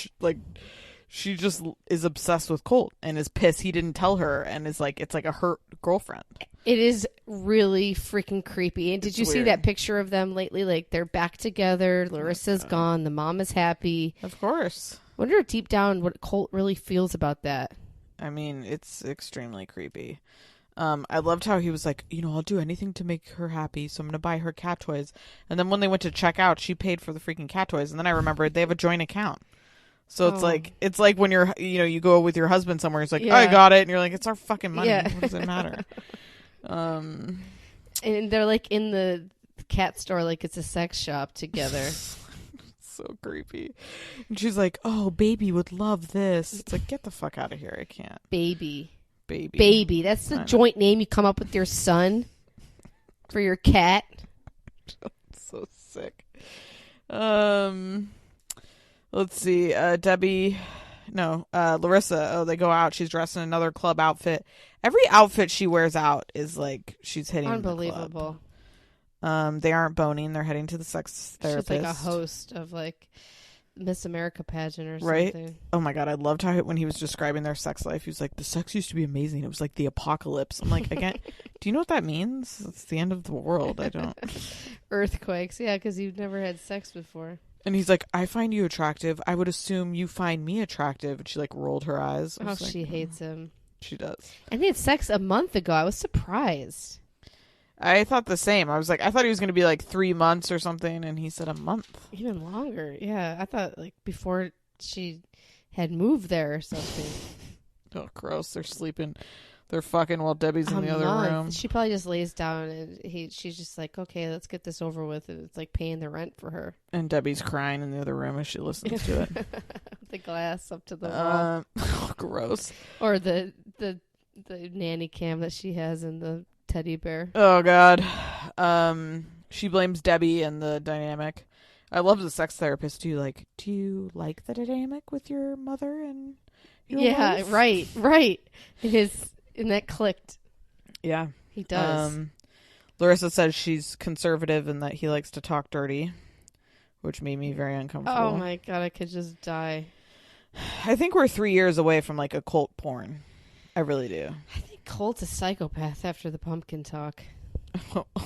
she just is obsessed with Colt and is pissed he didn't tell her, and is like, it's like a hurt girlfriend. It is really freaking creepy. And did you see weird. that picture of them lately? Like, they're back together. Larissa's gone. The mom is happy. Of course. Wonder deep down what Colt really feels about that. I mean, it's extremely creepy. I loved how he was like, I'll do anything to make her happy, so I'm going to buy her cat toys. And then when they went to check out, she paid for the freaking cat toys. And then I remembered they have a joint account. So it's like when you're, you go with your husband somewhere, it's like, Yeah. I got it. And you're like, it's our fucking money. Yeah. What does it matter? And they're like in the cat store like it's a sex shop together. So creepy. And she's like, oh, baby would love this. It's like, get the fuck out of here. I can't. Baby. Baby. That's the joint name you come up with your son for your cat. So sick. Let's see. Larissa. Oh, they go out. She's dressed in another club outfit. Every outfit she wears out is like she's hitting Unbelievable. The club. They aren't boning. They're heading to the sex therapist. She's like a host of like Miss America pageant or right? something. Oh my God, I loved how when he was describing their sex life, he was like, the sex used to be amazing. It was like the apocalypse. I'm like, again, do you know what that means? It's the end of the world. I don't. Earthquakes, yeah, because you've never had sex before. And he's like, I find you attractive. I would assume you find me attractive. And she like rolled her eyes. Oh, she hates him. She does. And they had sex a month ago. I was surprised. I thought the same. I was like, I thought he was going to be like 3 months or something. And he said a month. Even longer. Yeah. I thought like before she had moved there or something. Oh, gross. They're sleeping. They're fucking while Debbie's in the other room. She probably just lays down and she's just like, okay, let's get this over with. And it's like paying the rent for her. And Debbie's crying in the other room as she listens to it. The glass up to the wall. Oh, gross. Or the nanny cam that she has in the teddy bear. Oh, God. She blames Debbie and the dynamic. I love the sex therapist too. Like, do you like the dynamic with your mother and your wife? Right. And that clicked. Yeah. He does. Larissa says she's conservative and that he likes to talk dirty, which made me very uncomfortable. Oh my God, I could just die. I think we're 3 years away from like a cult porn. I really do. I think Colt's a psychopath after the pumpkin talk.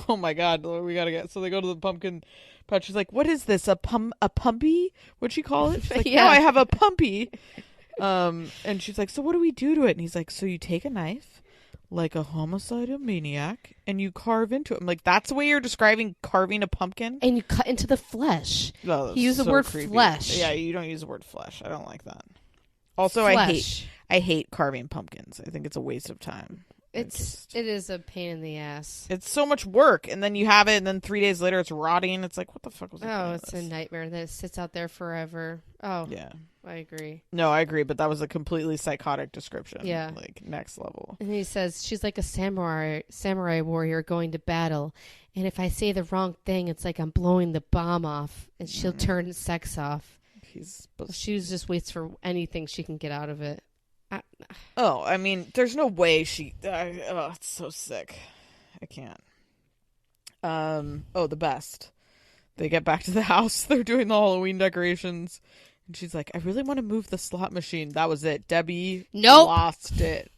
Oh my God, we gotta get. So they go to the pumpkin patch. She's like, "What is this? A pumpy? What'd she call it?" She's like, Yeah. "No, I have a pumpy." And she's like, "So what do we do to it?" And he's like, "So you take a knife, like a homicidal maniac, and you carve into it." I'm like, "That's the way you're describing carving a pumpkin?" And you cut into the flesh. Oh, he used the word flesh. Yeah, you don't use the word flesh. I don't like that. Also, flesh. I hate carving pumpkins. I think it's a waste of time. It is a pain in the ass. It's so much work, and then you have it, and then 3 days later it's rotting. It's like, what the fuck was the point of it's this? a nightmare. And then it sits out there forever. Oh, Yeah. I agree. No, I agree, but that was a completely psychotic description. Yeah. Like, next level. And he says, she's like a samurai warrior going to battle. And if I say the wrong thing, it's like I'm blowing the bomb off. And she'll turn sex off. She just waits for anything she can get out of it. I mean, there's no way she... it's so sick. I can't. The best. They get back to the house. They're doing the Halloween decorations. And she's like, I really want to move the slot machine. That was it. Debbie lost it.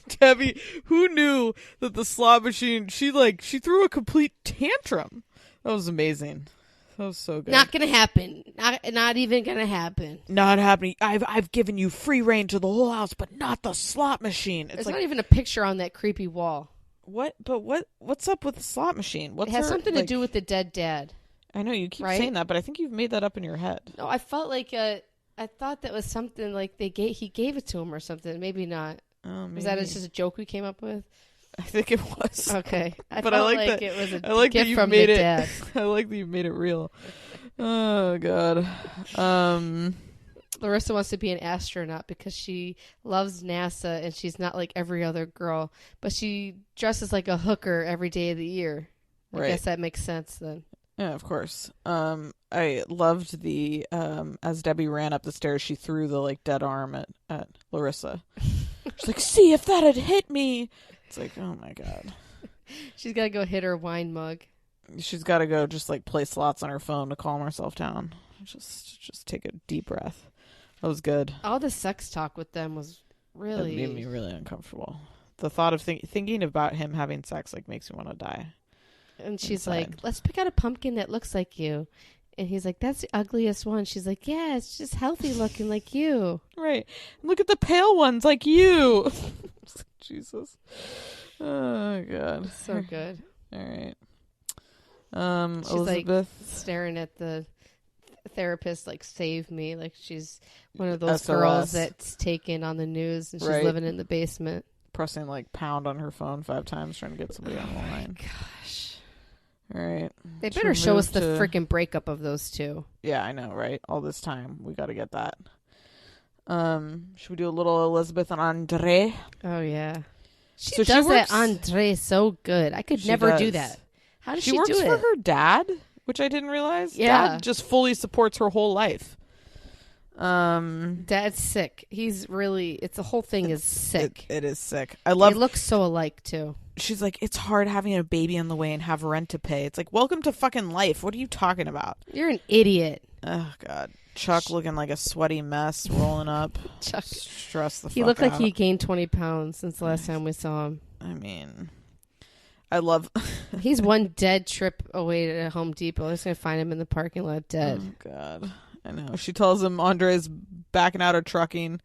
Debbie, who knew that the slot machine... She threw a complete tantrum. That was amazing. That was so good. Not gonna happen. Not even gonna happen. Not happening. I've given you free reign to the whole house, but not the slot machine. There's not even a picture on that creepy wall. What? But what's up with the slot machine? It has something to do with the dead dad. I know you keep saying that, but I think you've made that up in your head. No, I felt like I thought that was something like he gave it to him or something. Maybe not. Oh, maybe. Was that just a joke we came up with? I think it was. Okay. But I like that it was a I like gift that you from made the it. dad. I like that you made it real. Oh God. Larissa wants to be an astronaut because she loves NASA and she's not like every other girl, but she dresses like a hooker every day of the year. I guess that makes sense then. Yeah, of course. I loved the as Debbie ran up the stairs, she threw the like dead arm at Larissa. She's like, "See if that had hit me." It's like, oh my God. She's got to go hit her wine mug. She's got to go just like play slots on her phone to calm herself down. Just take a deep breath. That was good. All the sex talk with them was really... It made me really uncomfortable. The thought of thinking about him having sex like makes me want to die. And she's inside. like, let's pick out a pumpkin that looks like you. And he's like, that's the ugliest one. She's like, yeah, it's just healthy looking like you. Right. Look at the pale ones like you. Jesus. Oh, God. So good. All right. She's Elizabeth. like staring at the therapist like, save me. Like she's one of those SOS. girls that's taken on the news and she's living in the basement. Pressing like pound on her phone 5 times trying to get somebody on the line. Gosh. All right. They Should better we show us move the to- freaking breakup of those two. Yeah, I know, right? All this time. We got to get that. Should we do a little Elizabeth and Andre? Oh, yeah. She So she does that works- Andre so good. I could She never do does. that. How does She she works do for it? her dad, which I didn't realize. Yeah. Dad just fully supports her whole life. Dad's sick. He's really, the whole thing is sick. It is sick. I They love. look so alike, too. She's like, it's hard having a baby on the way and have rent to pay. It's like, welcome to fucking life. What are you talking about? You're an idiot. Oh God, Chuck looking like a sweaty mess, rolling up. Chuck. Stress the. He fuck looked like out. he gained 20 pounds since the last time we saw him. I mean, I love. He's one dead trip away to Home Depot. I'm just going to find him in the parking lot dead. Oh God, I know. She tells him Andre's backing out of trucking.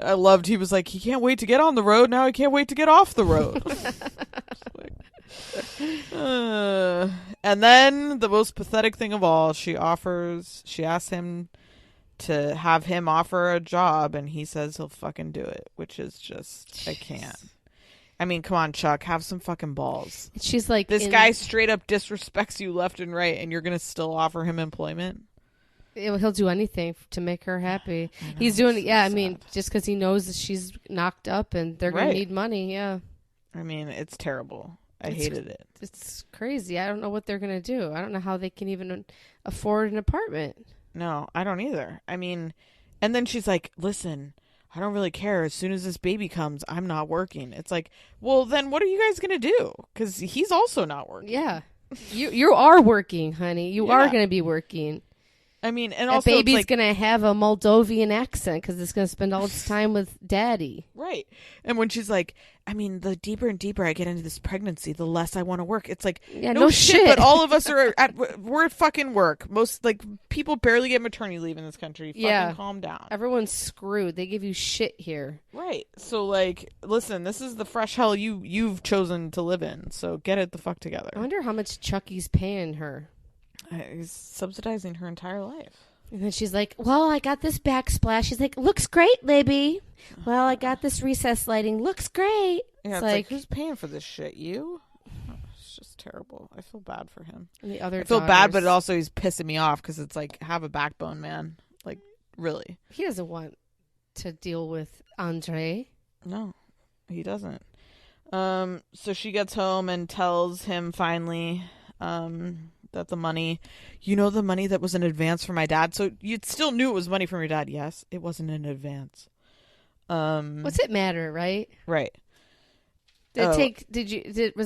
I loved. He was like, he can't wait to get on the road. Now he can't wait to get off the road. And then the most pathetic thing of all, she asks him to have him offer a job, and he says he'll fucking do it, which is just, I can't. I mean, come on, Chuck, have some fucking balls. She's like, This guy straight up disrespects you left and right, and you're going to still offer him employment? He'll do anything to make her happy. I know, He's doing, it's so I mean, sad. just because he knows that she's knocked up and they're going Right. to need money. Yeah. I mean, it's terrible. I It's- hated it. It's crazy. I don't know what they're going to do. I don't know how they can even afford an apartment. No, I don't either. I mean, and then she's like, listen, I don't really care. As soon as this baby comes, I'm not working. It's like, well, then what are you guys going to do? Because he's also not working. Yeah. You are working, honey. You are Yeah. going to be working. I mean, and That also, it's baby's like, going to have a Moldovan accent because it's going to spend all its time with daddy. right. And when she's like, I mean, the deeper and deeper I get into this pregnancy, the less I want to work. It's like, Yeah, no, no shit, shit. but all of us we're at fucking work. Most, like, people barely get maternity leave in this country. Fucking Yeah. calm down. Everyone's screwed. They give you shit here. Right. So, like, listen, this is the fresh hell you've chosen to live in. So get it the fuck together. I wonder how much Chucky's paying her. He's subsidizing her entire life. And then she's like, well, I got this backsplash. She's like, looks great, baby. Well, I got this recess lighting. Looks great. Yeah, It's it's like, like- who's paying for this shit? You? Oh, it's just terrible. I feel bad for him. And the other I feel bad, but daughters- also he's pissing me off because it's like, have a backbone, man. Like, really? he doesn't want to deal with Andre. No, he doesn't. So she gets home and tells him finally that the money, the money that was in advance for my dad. So you still knew it was money from your dad. Yes, it wasn't in advance. What's it matter, right? Right. Was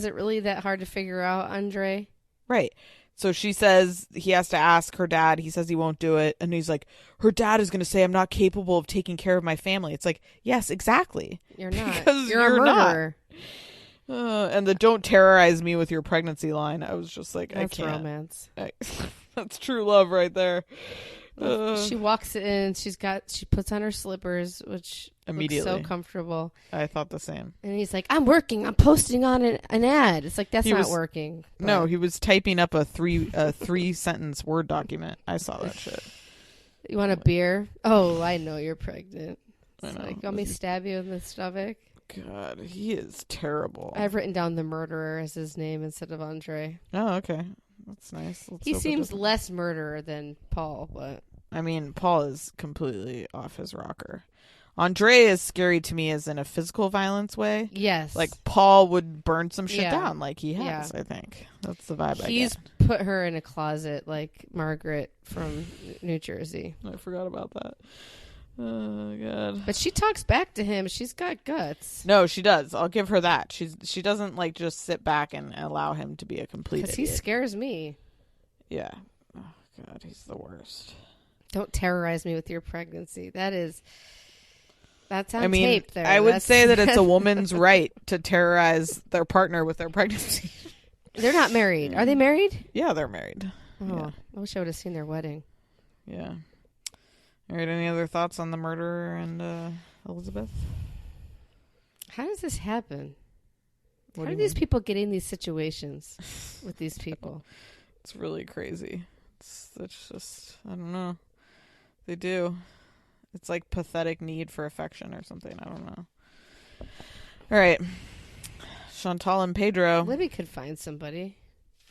it really that hard to figure out, Andre? Right. So she says he has to ask her dad. He says he won't do it. And he's like, her dad is going to say I'm not capable of taking care of my family. It's like, yes, exactly. You're not. Because You're a you're not. murderer. And the don't terrorize me with your pregnancy line. I was just like, That's I can't. romance. That's true love right there. She walks in. She puts on her slippers, which Immediately. looks so comfortable. I thought the same. And he's like, I'm working. I'm posting on an ad. It's like, that's He not was- working. No, But he was typing up a three sentence Word document. I saw that shit. you want a beer? Oh, I know you're pregnant. I It's know. like, let me stab you in the stomach. God, he is terrible. I've written down the murderer as his name instead of Andre. Oh, okay. That's nice. Let's He hope it seems doesn't- less murderer than Paul, but I mean, Paul is completely off his rocker. Andre is scary to me as in a physical violence way. yes. Like Paul would burn some shit Yeah. down like he has, I think. That's the vibe he's I get. put her in a closet like Margaret from New Jersey. I forgot about that. Oh, God. But she talks back to him. She's got guts. No, she does. I'll give her that. She doesn't like just sit back and allow him to be a complete Because he idiot. scares me. Yeah. Oh, God, he's the worst. Don't terrorize me with your pregnancy. That's on I mean, tape there. I would That's- say that it's a woman's right to terrorize their partner with their pregnancy. They're not married. Are they married? Yeah, they're married. Oh, Yeah. I wish I would have seen their wedding. Yeah. All right, any other thoughts on the murderer and Elizabeth? How does this happen? What How do do you these mean? people get in these situations with these people? It's really crazy. It's just, I don't know. They do. It's like pathetic need for affection or something. I don't know. All right. Chantal and Pedro. Libby could find somebody.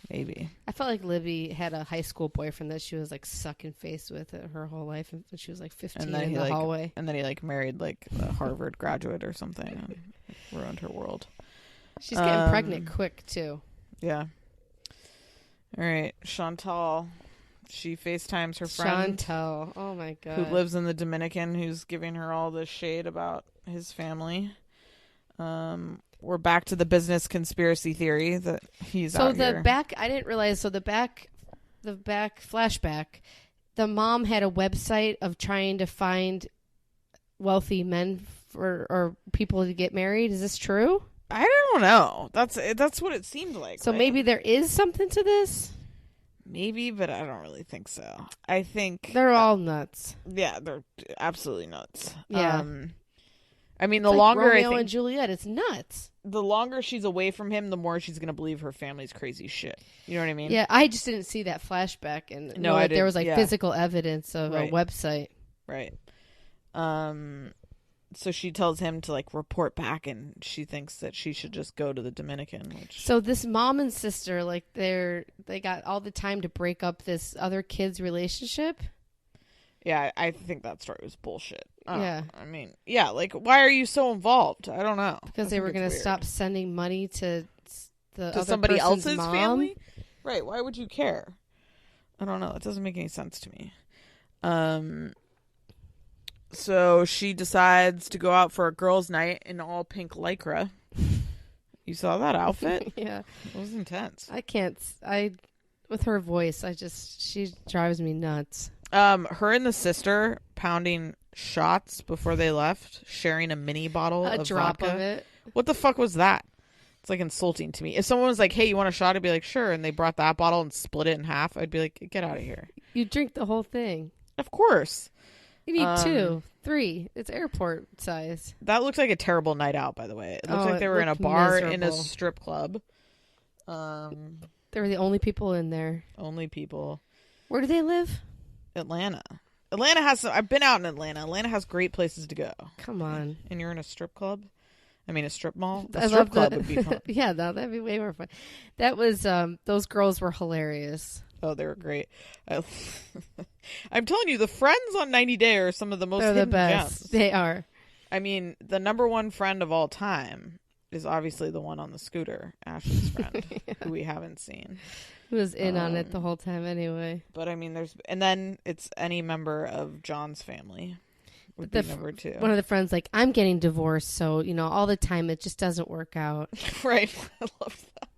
Maybe. I felt like Libby had a high school boyfriend that she was like sucking face with her whole life, and she was like 15 in the hallway. And then he like married like a Harvard graduate or something and ruined her world. She's getting pregnant quick too. Yeah. All right, Chantal. She FaceTimes her friend. Chantal. Oh my god. Who lives in the Dominican, who's giving her all this shade about his family. We're back to the business conspiracy theory that he's out here. I didn't realize. So the back flashback, the mom had a website of trying to find wealthy men or people to get married. Is this true? I don't know. That's what it seemed like. So right? maybe there is something to this. Maybe, but I don't really think so. I think they're all nuts. Yeah, they're absolutely nuts. Yeah. I mean, It's like Romeo I think and Juliet, it's nuts. The longer she's away from him, the more she's going to believe her family's crazy shit. You know what I mean? Yeah, I just didn't see that flashback, and there was like physical evidence of a website. Right. So she tells him to like report back, and she thinks that she should just go to the Dominican. So this mom and sister, like they got all the time to break up this other kid's relationship. Yeah, I think that story was bullshit. Yeah. I mean, yeah, like, why are you so involved? I don't know. Because they were going to stop sending money to somebody else's mom? family? Right, why would you care? I don't know. It doesn't make any sense to me. So she decides to go out for a girls' night in all pink lycra. You saw that outfit? Yeah. It was intense. With her voice, she drives me nuts. Her and the sister pounding shots before they left, sharing a mini bottle of drop vodka. of it. What the fuck was that? It's like insulting to me. If someone was like, "Hey, you want a shot?" I'd be like, "Sure," and they brought that bottle and split it in half, I'd be like, "Get out of here." You drink the whole thing. Of course. You need 2, 3. It's airport size. That looked like a terrible night out, by the way. It looked like they were in a bar miserable. in a strip club. They were the only people in there. Only people. Where do they live? Atlanta. Atlanta has I've been out in Atlanta. Atlanta has great places to go. Come on. And you're in a strip club? I mean, a strip mall? A strip club would be fun. Yeah, no, that'd be way more fun. That was, those girls were hilarious. Oh, they were great. I'm telling you, the friends on 90 Day are some of the most hidden the best. gems. They are. I mean, the number one friend of all time is obviously the one on the scooter, Ashley's friend, who we haven't seen. Who was in on it the whole time anyway. But I mean, and then it's any member of John's family would be number 2. One of the friends like, I'm getting divorced, so, all the time it just doesn't work out. Right. I love that.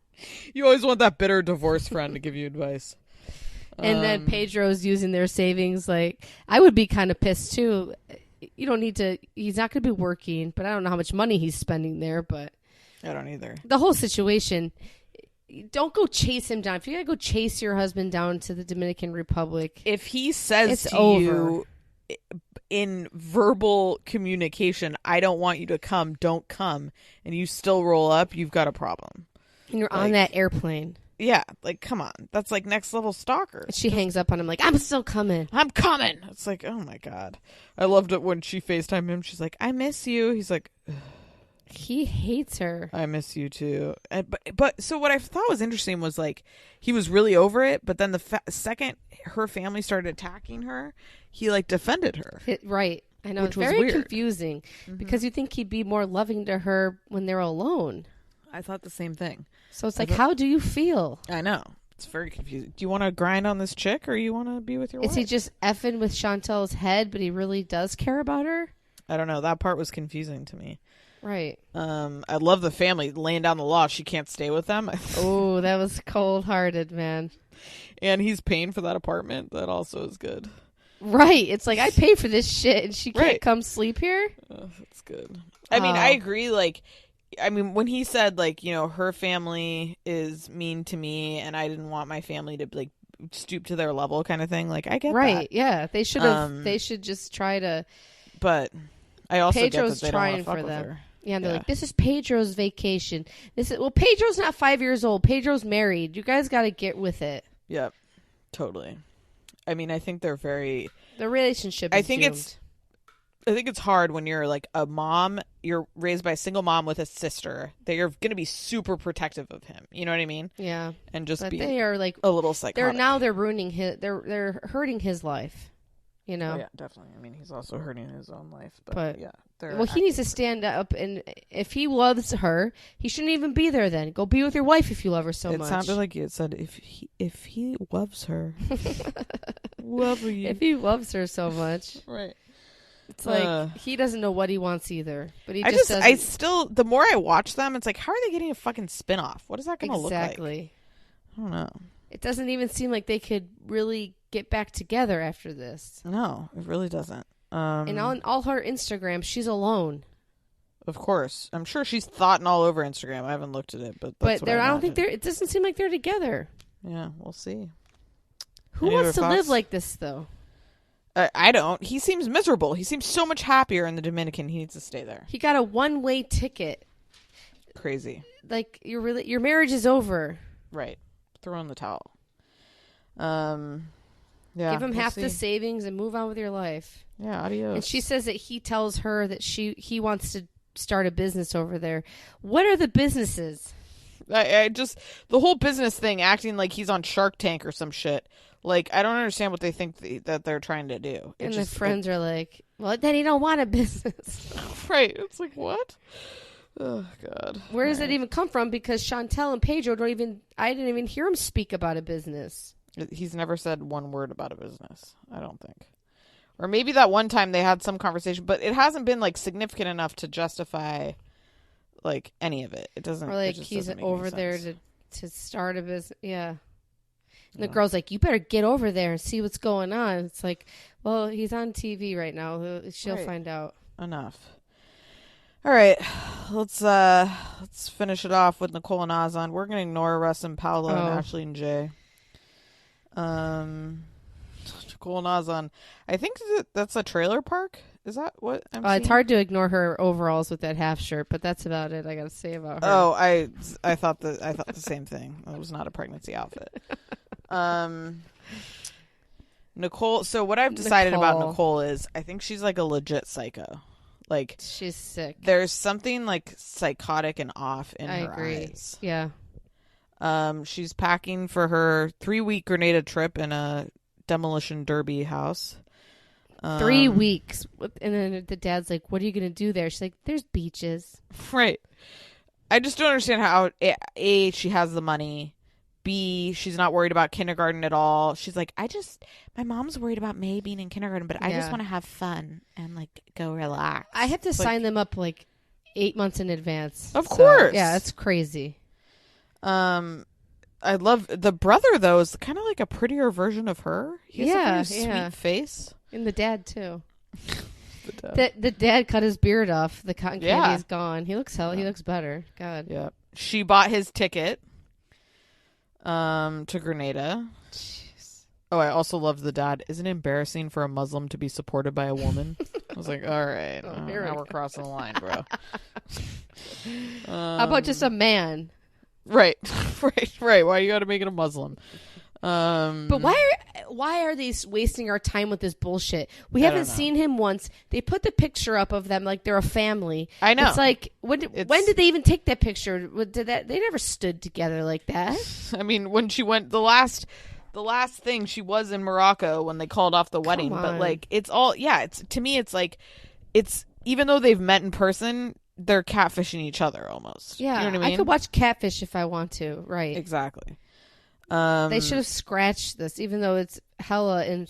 You always want that bitter divorce friend to give you advice. And then Pedro's using their savings. Like, I would be kind of pissed too. You don't need to, he's not going to be working, but I don't know how much money he's spending there, but. I don't either. The whole situation, don't go chase him down. If you got to go chase your husband down to the Dominican Republic. If he says to you in verbal communication, I don't want you to come, don't come, and you still roll up, you've got a problem. And you're on that airplane. Yeah, like, come on. That's like next level stalker. She hangs up on him like, I'm still coming. I'm coming. It's like, oh my God. I loved it when she FaceTimed him. She's like, I miss you. He's like, ugh. He hates her. I miss you too. But so what I thought was interesting was like, he was really over it. But then the second her family started attacking her, he like defended her. Right. I know. It's very confusing because you think he'd be more loving to her when they're alone. I thought the same thing. So it's like, how do you feel? I know. It's very confusing. Do you want to grind on this chick or you want to be with your wife? Is he just effing with Chantel's head, but he really does care about her? I don't know. That part was confusing to me. Right. I love the family laying down the law. She can't stay with them. Oh, that was cold-hearted, man. And he's paying for that apartment. That also is good. Right. It's like, I pay for this shit and she can't come sleep here? Oh, that's good. I mean, I agree. Like, I mean, when he said, like, her family is mean to me and I didn't want my family to, like, stoop to their level kind of thing. Like, I get that. Right. Yeah. They should have, they should just try to. But I also Pedro's get that they trying don't want to fuck for with them. her. Yeah, and they're like, this is Pedro's vacation. Pedro's not 5 years old. Pedro's married. You guys got to get with it. Yep. Totally. I mean, I think they're very. The relationship is doomed. I think it's hard when you're like a mom, you're raised by a single mom with a sister, that you're going to be super protective of him. You know what I mean? Yeah. And just But be they are like a little psychotic. they're ruining they're hurting his life. You know? Oh, yeah, definitely. I mean, he's also hurting his own life. But yeah. Well, he needs to stand up, and if he loves her, he shouldn't even be there then. Go be with your wife if you love her so much. It sounded like you said, if he loves her. Love you. If he loves her so much. Right. It's like, he doesn't know what he wants either. But he I still, the more I watch them, it's like, how are they getting a fucking spin-off? What is that going to look like? Exactly. I don't know. It doesn't even seem like they could really get back together after this. No, it really doesn't. And on all her Instagram, she's alone. Of course. I'm sure she's thoughting all over Instagram. I haven't looked at it, but that's what I don't think it doesn't seem like they're together. Yeah, we'll see. Who wants to live like this, though? I don't. He seems miserable. He seems so much happier in the Dominican. He needs to stay there. He got a one-way ticket. Crazy. Like, your marriage is over. Right. Throw in the towel. Yeah. Give him half the savings and move on with your life. Yeah, adios. And she says that he tells her that he wants to start a business over there. What are the businesses? I just, the whole business thing, acting like he's on Shark Tank or some shit. Like, I don't understand what they think that they're trying to do. And the friends are like, well, then he don't want a business. Right. It's like, what? Oh, God. Where does it even come from? Because Chantel and Pedro I didn't even hear him speak about a business. He's never said one word about a business, I don't think. Or maybe that one time they had some conversation, but it hasn't been, like, significant enough to justify, like, any of it. It doesn't. Or, like, he's over there to start a business. Yeah. And the girl's like, you better get over there and see what's going on. It's like, well, he's on TV right now. She'll find out. Enough. All right. Let's finish it off with Nicole and Ozan. We're going to ignore Russ and Paolo and Ashley and Jay. Nicole and Ozan. I think that's a trailer park. Is that what I'm seeing? It's hard to ignore her overalls with that half shirt, but that's about it I got to say about her. Oh, I thought the same thing. It was not a pregnancy outfit. Nicole. So what I've decided about Nicole is I think she's like a legit psycho. Like, she's sick. There's something like psychotic and off in her eyes. Yeah. She's packing for her 3-week Grenada trip in a demolition derby house. 3 weeks. And then the dad's like, what are you going to do there? She's like, there's beaches. Right. I just don't understand how, A, she has the money. B, she's not worried about kindergarten at all. She's like, my mom's worried about May being in kindergarten, but I just want to have fun and, like, go relax. I have to sign them up, like, 8 months in advance. Of course. Yeah, it's crazy. I love the brother though is kind of like a prettier version of her. He has a pretty sweet face, and the dad too. The dad cut his beard off. The cotton candy is gone. He looks He looks better. God. Yeah. She bought his ticket. To Grenada. Jeez. Oh, I also love the dad. Isn't it embarrassing for a Muslim to be supported by a woman? I was like, all right, now we're crossing the line, bro. How about just a man? Right. Why you got to make it a Muslim? But why are they wasting our time with this bullshit? We haven't seen him once. They put the picture up of them like they're a family. I know. It's like when did they even take that picture? They never stood together like that. I mean, when she went the last thing, she was in Morocco when they called off the wedding. But like it's all it's to me it's like it's even though they've met in person, they're catfishing each other almost. Yeah, you know what I mean? I could watch Catfish if I want to. Right. Exactly. They should have scratched this, even though it's hella and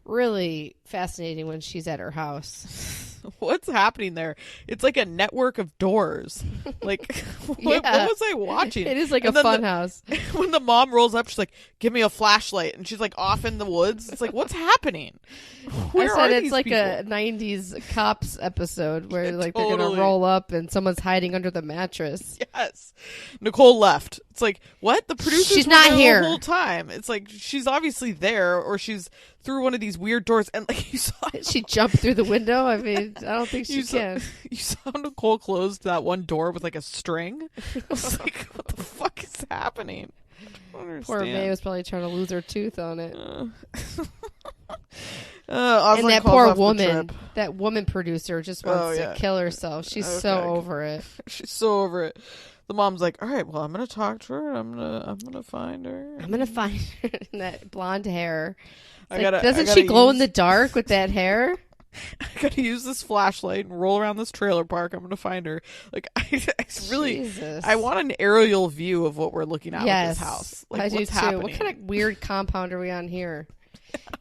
really fascinating when she's at her house. What's happening there? It's like a network of doors. Like, what was I watching? It is like a fun house. When the mom rolls up, she's like, give me a flashlight. And she's like off in the woods. It's like, what's happening? Where are it's these like people? a 90s cops episode where like Totally. they're going to roll up and someone's hiding under the mattress. Yes. Nicole left. It's like, what? The producers were not there here the whole time. It's like, she's obviously there or she's through one of these weird doors. And like you saw she jumped through the window. I mean, I don't think she can. You saw Nicole close that one door with like a string. I was like, what the fuck is happening? I don't understand. Poor May was probably trying to lose her tooth on it. Aslan And that calls poor off the woman, trip. that woman producer just wants to kill herself. She's so over it. She's so over it. The mom's like, all right, well, I'm gonna talk to her. I'm gonna find her. I'm gonna find her in that blonde hair. Doesn't she glow in the dark with that hair? I gotta use this flashlight and roll around this trailer park. I'm gonna find her. Like, I really, Jesus. I want an aerial view of what we're looking at with Yes, this house. Like, I do what's too. happening? What kind of weird compound are we on here?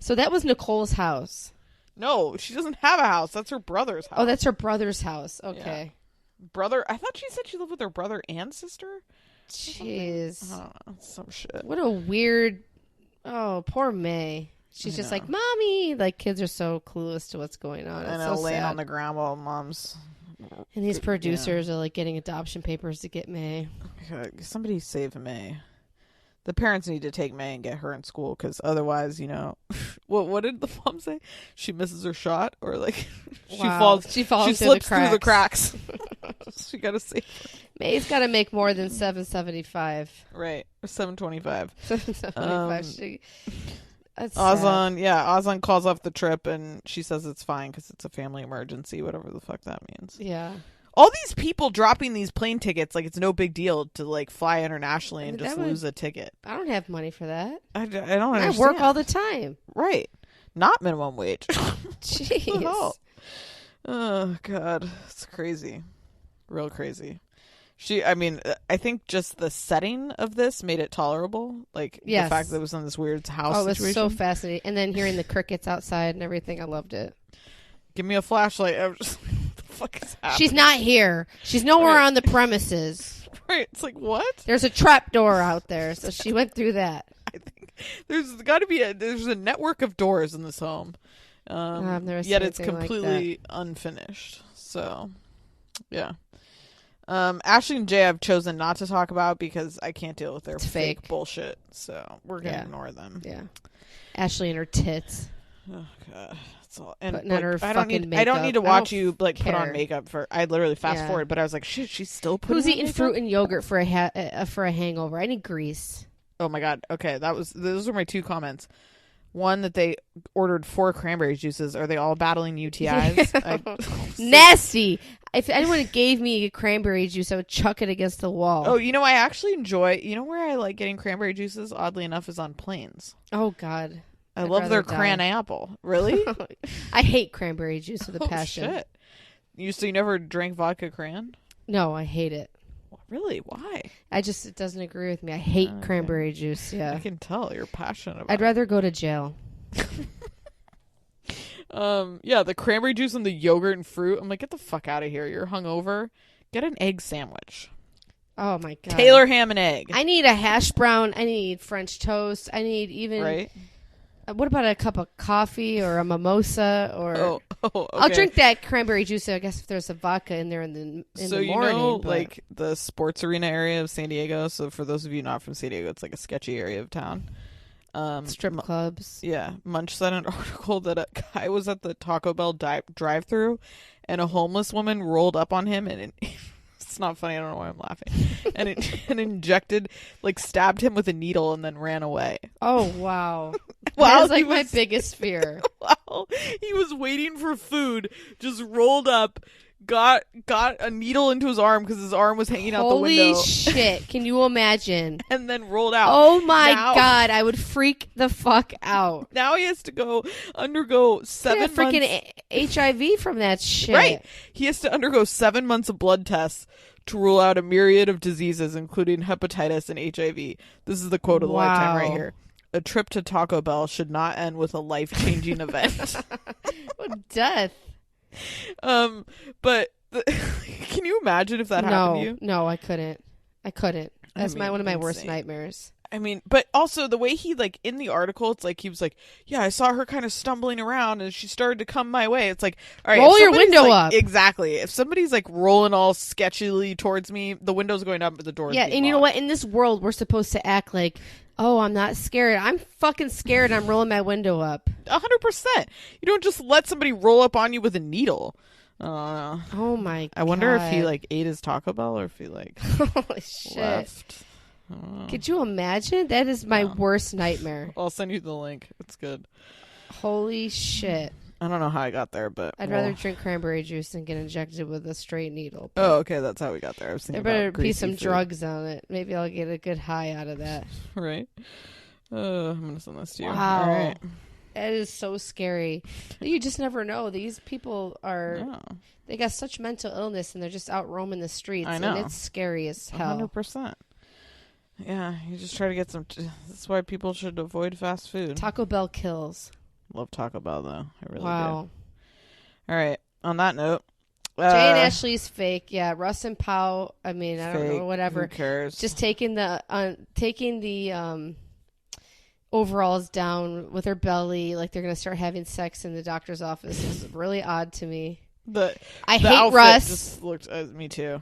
So that was Nicole's house. No, she doesn't have a house. That's her brother's house. Oh, that's her brother's house. Okay. Brother. I thought she said she lived with her brother and sister. Jeez. I don't know, some shit. What a weird. Oh, poor May. She's just like, Mommy. Like, kids are so clueless to what's going on. It's And so laying sad. on the ground while mom's. And these producers are like getting adoption papers to get May. Somebody save May. The parents need to take May and get her in school, because otherwise, what did the mom say? She misses her shot, or like she falls. She slips through the cracks. She gotta save her. May's got to make more than $7.75. Right, $7.25. $7.75. That's Aslan, Aslan calls off the trip, and she says it's fine because it's a family emergency, whatever the fuck that means. Yeah. All these people dropping these plane tickets like it's no big deal to like fly internationally and just lose a ticket. I don't have money for that. I don't understand. I work all the time. Right. Not minimum wage. Jeez. Oh, God. It's crazy. Real crazy. I think just the setting of this made it tolerable. Like, the fact that it was in this weird house situation. It was so fascinating. And then hearing the crickets outside and everything, I loved it. Give me a flashlight. I was just like, what the fuck is happening? She's not here. She's nowhere on the premises. Right. It's like, what? There's a trap door out there, so she went through that. I think there's got to be there's a network of doors in this home. Yet it's completely unfinished. So, yeah. Ashley and Jay I've chosen not to talk about because I can't deal with their fake bullshit. So we're gonna ignore them. Yeah. Ashley and her tits. Oh, God. That's all. And putting on her I fucking don't need to watch you put care. on makeup for. I literally fast forward, but I was like, shit, she's still putting. Who's on eating makeup? fruit and yogurt for a hangover? I need grease. Oh my God. Okay, those were my two comments. One, that they ordered 4 cranberry juices. Are they all battling UTIs? Nasty. If anyone gave me a cranberry juice, I would chuck it against the wall. Oh, I actually enjoy. Where I like getting cranberry juices, oddly enough, is on planes. Oh, God. I love their cran apple. Really? I hate cranberry juice with a passion. Shit. So you never drank vodka cran? No, I hate it. Really? Why? It doesn't agree with me. I hate cranberry juice. Yeah. I can tell you're passionate about it. I'd rather go to jail. The cranberry juice and the yogurt and fruit. I'm like, get the fuck out of here. You're hungover. Get an egg sandwich. Oh my God. Taylor ham and egg. I need a hash brown. I need French toast. I need even. Right. What about a cup of coffee or a mimosa or? Okay. I'll drink that cranberry juice. I guess if there's a vodka in there in the morning. Like the sports arena area of San Diego. So for those of you not from San Diego, it's like a sketchy area of town. Strip clubs. Yeah. Munch sent an article that a guy was at the Taco Bell drive-thru and a homeless woman rolled up on him and it's not funny. I don't know why I'm laughing. and injected, stabbed him with a needle and then ran away. Oh, wow. Wow. That's my biggest fear. Wow. He was waiting for food, just rolled up, got a needle into his arm because his arm was hanging out the window. Holy shit. Can you imagine? And then rolled out. Oh my God. I would freak the fuck out. Now he has to undergo 7 months. Freaking HIV from that shit. Right. He has to undergo 7 months of blood tests to rule out a myriad of diseases, including hepatitis and HIV. This is the quote of the lifetime right here. A trip to Taco Bell should not end with a life-changing event. Death. But can you imagine if that happened to you? No, I couldn't. That's one of my worst nightmares. I mean, but also the way he, in the article, it's like he was like, yeah, I saw her kind of stumbling around and she started to come my way. It's like, all right, roll your window up. Exactly. If somebody's rolling all sketchily towards me, the window's going up, but the door's being you know locked. what? In this world, we're supposed to act like, oh, I'm not scared. I'm fucking scared. I'm rolling my window up. 100%. You don't just let somebody roll up on you with a needle. Oh my God. I wonder if he ate his Taco Bell or if he holy shit. left. Could you imagine? That is my worst nightmare. I'll send you the link. It's good. Holy shit. I don't know how I got there, but I'd rather drink cranberry juice than get injected with a straight needle. Oh, okay, that's how we got there. I was thinking There better about be some greasy food. drugs on it. Maybe I'll get a good high out of that. Right? I'm gonna send this to you. Wow. All right. It is so scary. You just never know. These people are... Yeah. They got such mental illness, and they're just out roaming the streets. I know. And it's scary as hell. 100%. Yeah, you just try to get some... That's why people should avoid fast food. Taco Bell kills. Love Taco Bell, though. I really Wow. do. All right. On that note... Jay and Ashley's fake. Yeah, Russ and Pow, I mean, I don't fake, know, whatever. Who cares? Just taking the overalls down with her belly, like they're going to start having sex in the doctor's office is really odd to me. The hate outfit Russ. Just looked, me too.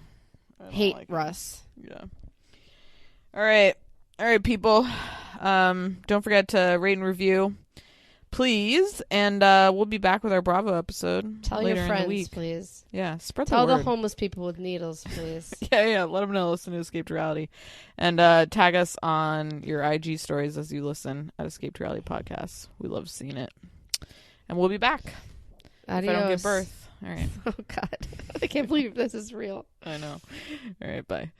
I don't Hate like Russ. it. Yeah. All right, people. Don't forget to rate and review, please. And we'll be back with our Bravo episode. Tell later your in the friends, week. please. Yeah, spread Tell the the word. homeless people with needles, please. Yeah. Let them know. Listen to Escaped Reality, and tag us on your IG stories as you listen at Escaped Reality Podcast. We love seeing it, and we'll be back. Adios. If I don't give birth. All right. Oh God, I can't believe this is real. I know. All right. Bye.